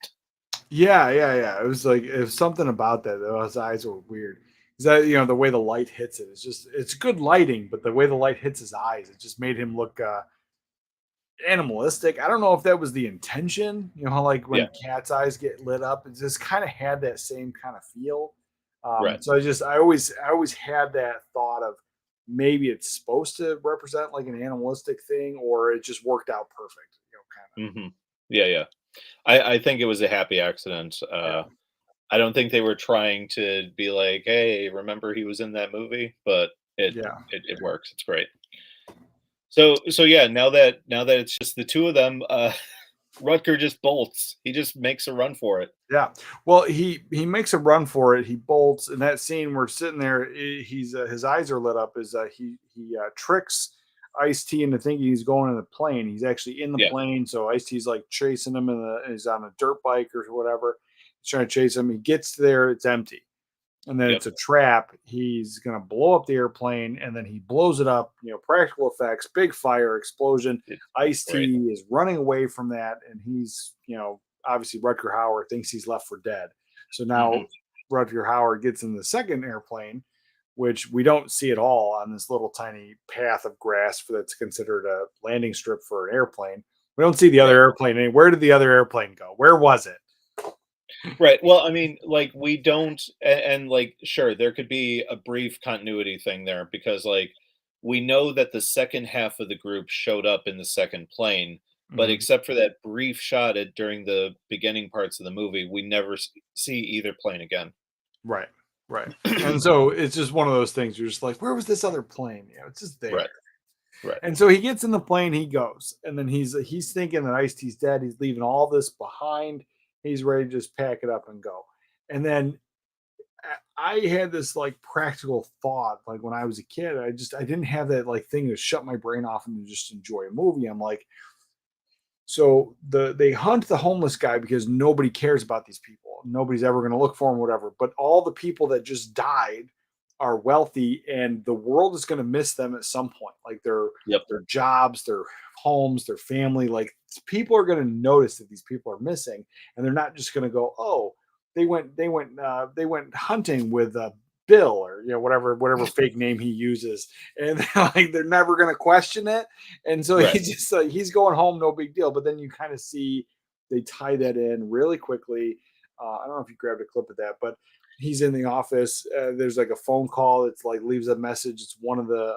Yeah, yeah, yeah. It was something about that. Those eyes were weird. Is that the way the light hits it? It's good lighting, but the way the light hits his eyes, it just made him look animalistic. I don't know if that was the intention. You know how like Yeah, when cat's eyes get lit up, it just kind of had that same kind of feel. right. So I always had that thought of maybe it's supposed to represent like an animalistic thing, or it just worked out perfect. Kind Hmm. Yeah, yeah. I think it was a happy accident. of. I don't think they were trying to be like, "Hey, remember he was in that movie?" But it Yeah, yeah. it works. It's great. So yeah, now that it's just the two of them, Rutger just bolts. He just makes a run for it. Yeah. Well, he makes a run for it. He bolts. In that scene, we're sitting there. He's his eyes are lit up. Is he tricks Ice T into thinking he's going in the plane. He's actually in the Yeah, plane. So Ice T's like chasing him, he's on a dirt bike or whatever. He's trying to chase him. He gets there. It's empty. And then yep, it's a trap. He's gonna blow up the airplane, and then he blows it up. Practical effects, big fire, explosion. it's Ice great. T is running away from that, and he's obviously Rutger Hauer thinks he's left for dead. So now Hmm. Rutger Hauer gets in the second airplane, which we don't see at all on this little tiny path of grass that's considered a landing strip for an airplane. We don't see the other Right. airplane. Where did the other airplane go? Where was it? Right. Well, I mean, like we don't, and like, sure, there could be a brief continuity thing there because, like, we know that the second half of the group showed up in the second plane, but Mhm. except for that brief shot during the beginning parts of the movie, we never see either plane again. Right, right. And so it's just one of those things. You're just like, where was this other plane? It's just there. Right. Right. And so he gets in the plane, he goes, and then he's thinking that Ice T's dead. He's leaving all this behind. He's ready to just pack it up and go. And then I had this like practical thought, like when I was a kid, I didn't have that like thing to shut my brain off and to just enjoy a movie. I'm like, so they hunt the homeless guy because nobody cares about these people. Nobody's ever going to look for him, whatever. But all the people that just died are wealthy, and the world is going to miss them at some point. Like Yep. their jobs, their homes, their family. Like people are going to notice that these people are missing, and they're not just going to go, "Oh, they went hunting with Bill," or whatever fake name he uses, and like they're never going to question it. And so Right. he's just like he's going home, no big deal. But then you kind of see they tie that in really quickly. I don't know if you grabbed a clip of that, but he's in the office. There's like a phone call. It's like leaves a message. It's one of the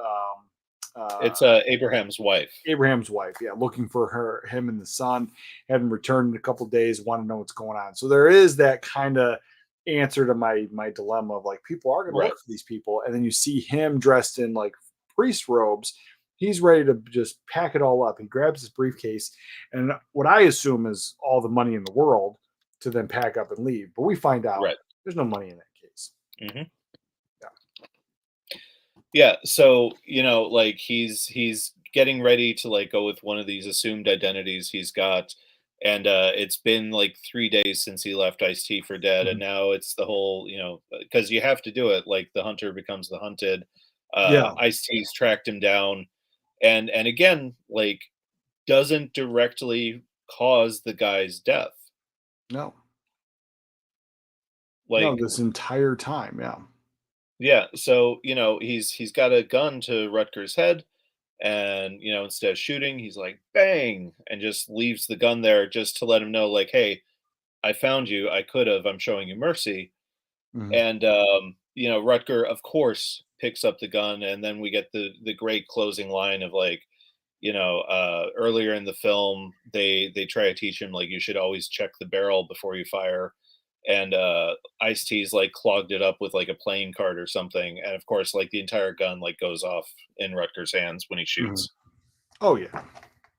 It's Abraham's wife. Abraham's wife. Yeah, looking for him and the son. Hadn't returned in a couple of days. Want to know what's going on. So there is that kind of answer to my dilemma of like people are going to Right. look for these people, and then you see him dressed in like priest robes. He's ready to just pack it all up. He grabs his briefcase and what I assume is all the money in the world to then pack up and leave. But we find out Right. there's no money in that case. Hmm. Yeah. Yeah, so, like he's getting ready to like go with one of these assumed identities he's got, and it's been like 3 days since he left Ice-T for dead, and Mhm. now it's the whole, because you have to do it. Like the hunter becomes the hunted. Yeah. Ice-T's tracked him down, and again, like doesn't directly cause the guy's death. No. No, Like, this entire time. Yeah. yeah, so he's got a gun to Rutger's head, and instead of shooting, he's like bang and just leaves the gun there just to let him know like, hey, I found you, I could have, I'm showing you mercy. Mhm. And Rutger of course picks up the gun, and then we get the great closing line of like, earlier in the film they try to teach him like you should always check the barrel before you fire, and Ice-T's like clogged it up with like a playing card or something, and of course like the entire gun like goes off in Rutger's hands when he Mhm. shoots. Oh yeah.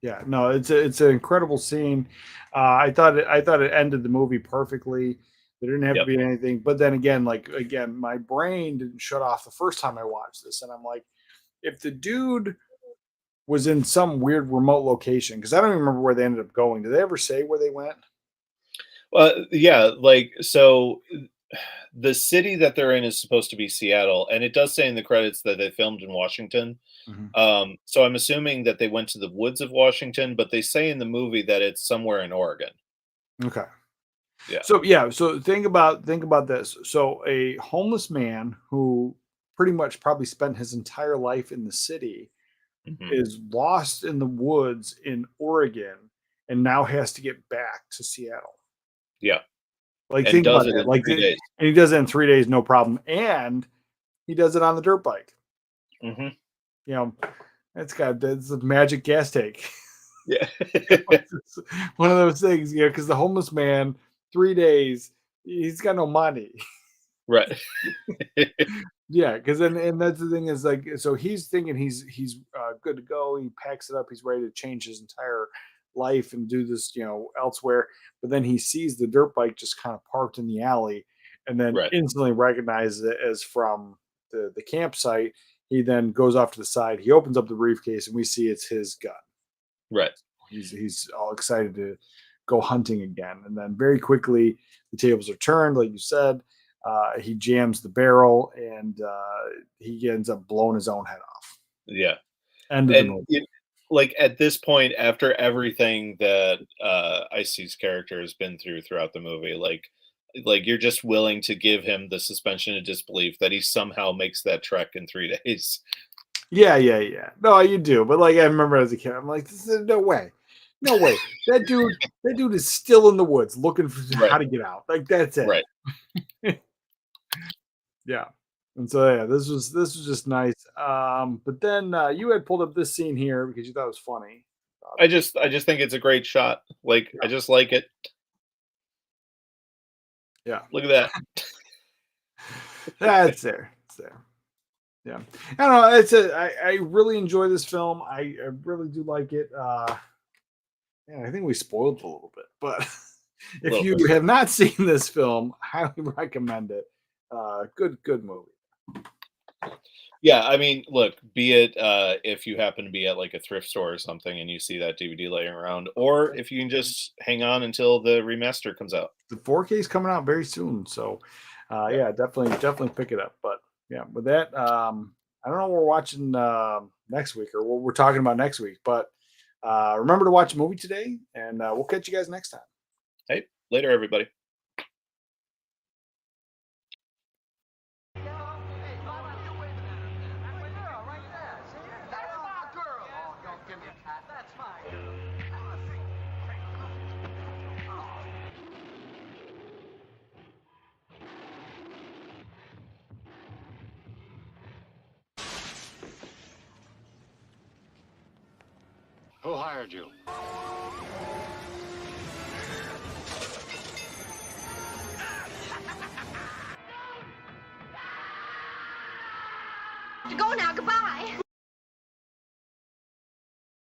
Yeah, no, it's an incredible scene. I thought it ended the movie perfectly. There didn't have to Yep. be anything, but then again, like again, my brain didn't shut off the first time I watched this, and I'm like, if the dude was in some weird remote location because I don't even remember where they ended up going. Did they ever say where they went? Well, yeah, like so the city that they're in is supposed to be Seattle, and it does say in the credits that they filmed in Washington. So I'm assuming that they went to the woods of Washington, but they say in the movie that it's somewhere in Oregon. Okay. Yeah. So think about this. So a homeless man who pretty much probably spent his entire life in the city is lost in the woods in Oregon and now has to get back to Seattle. Yeah. Like And think does about it that. in Like 3 days. and he does it in 3 days, no problem. And he does it on the dirt bike. Mhm. You know, that's a magic gas tank. Yeah. It's one of those things, you know, because the homeless man, 3 days, he's got no money. Right. Yeah, because then and that's the thing is like so he's thinking he's good to go. He packs it up. He's ready to change his entire life and do this, you know, elsewhere. But then he sees the dirt bike just kind of parked in the alley, and then Right. instantly recognizes it as from the campsite. He then goes off to the side. He opens up the briefcase, and we see it's his gun. Right. He's all excited to go hunting again, and then very quickly the tables are turned, like you said. He jams the barrel, and he ends up blowing his own head off. Yeah. End of the And movie. like at this point, after everything that Ice-T's character has been through throughout the movie, like you're just willing to give him the suspension of disbelief that he somehow makes that trek in 3 days. Yeah. No, you do, but like I remember as a kid, I'm like, no way. That dude is still in the woods looking for Right. how to get out. Like that's it. Right. Yeah. And so yeah, this was just nice. But then you had pulled up this scene here because you thought it was funny. I just think it's a great shot. Like I just like it. Yeah. Look at that. That's there. It's there. Yeah. I don't know. I really enjoy this film. I really do like it. Yeah, I think we spoiled it a little bit, but if you have not seen this film, highly recommend it. Good movie. Yeah, I mean, look, be it if you happen to be at like a thrift store or something and you see that DVD laying around, or if you can just hang on until the remaster comes out. The 4K is coming out very soon, so yeah, definitely pick it up. But yeah, with that, I don't know what we're watching next week or what we're talking about next week, but remember to watch a movie today, and we'll catch you guys next time. Hey, later, everybody. Who hired you? Go now, goodbye.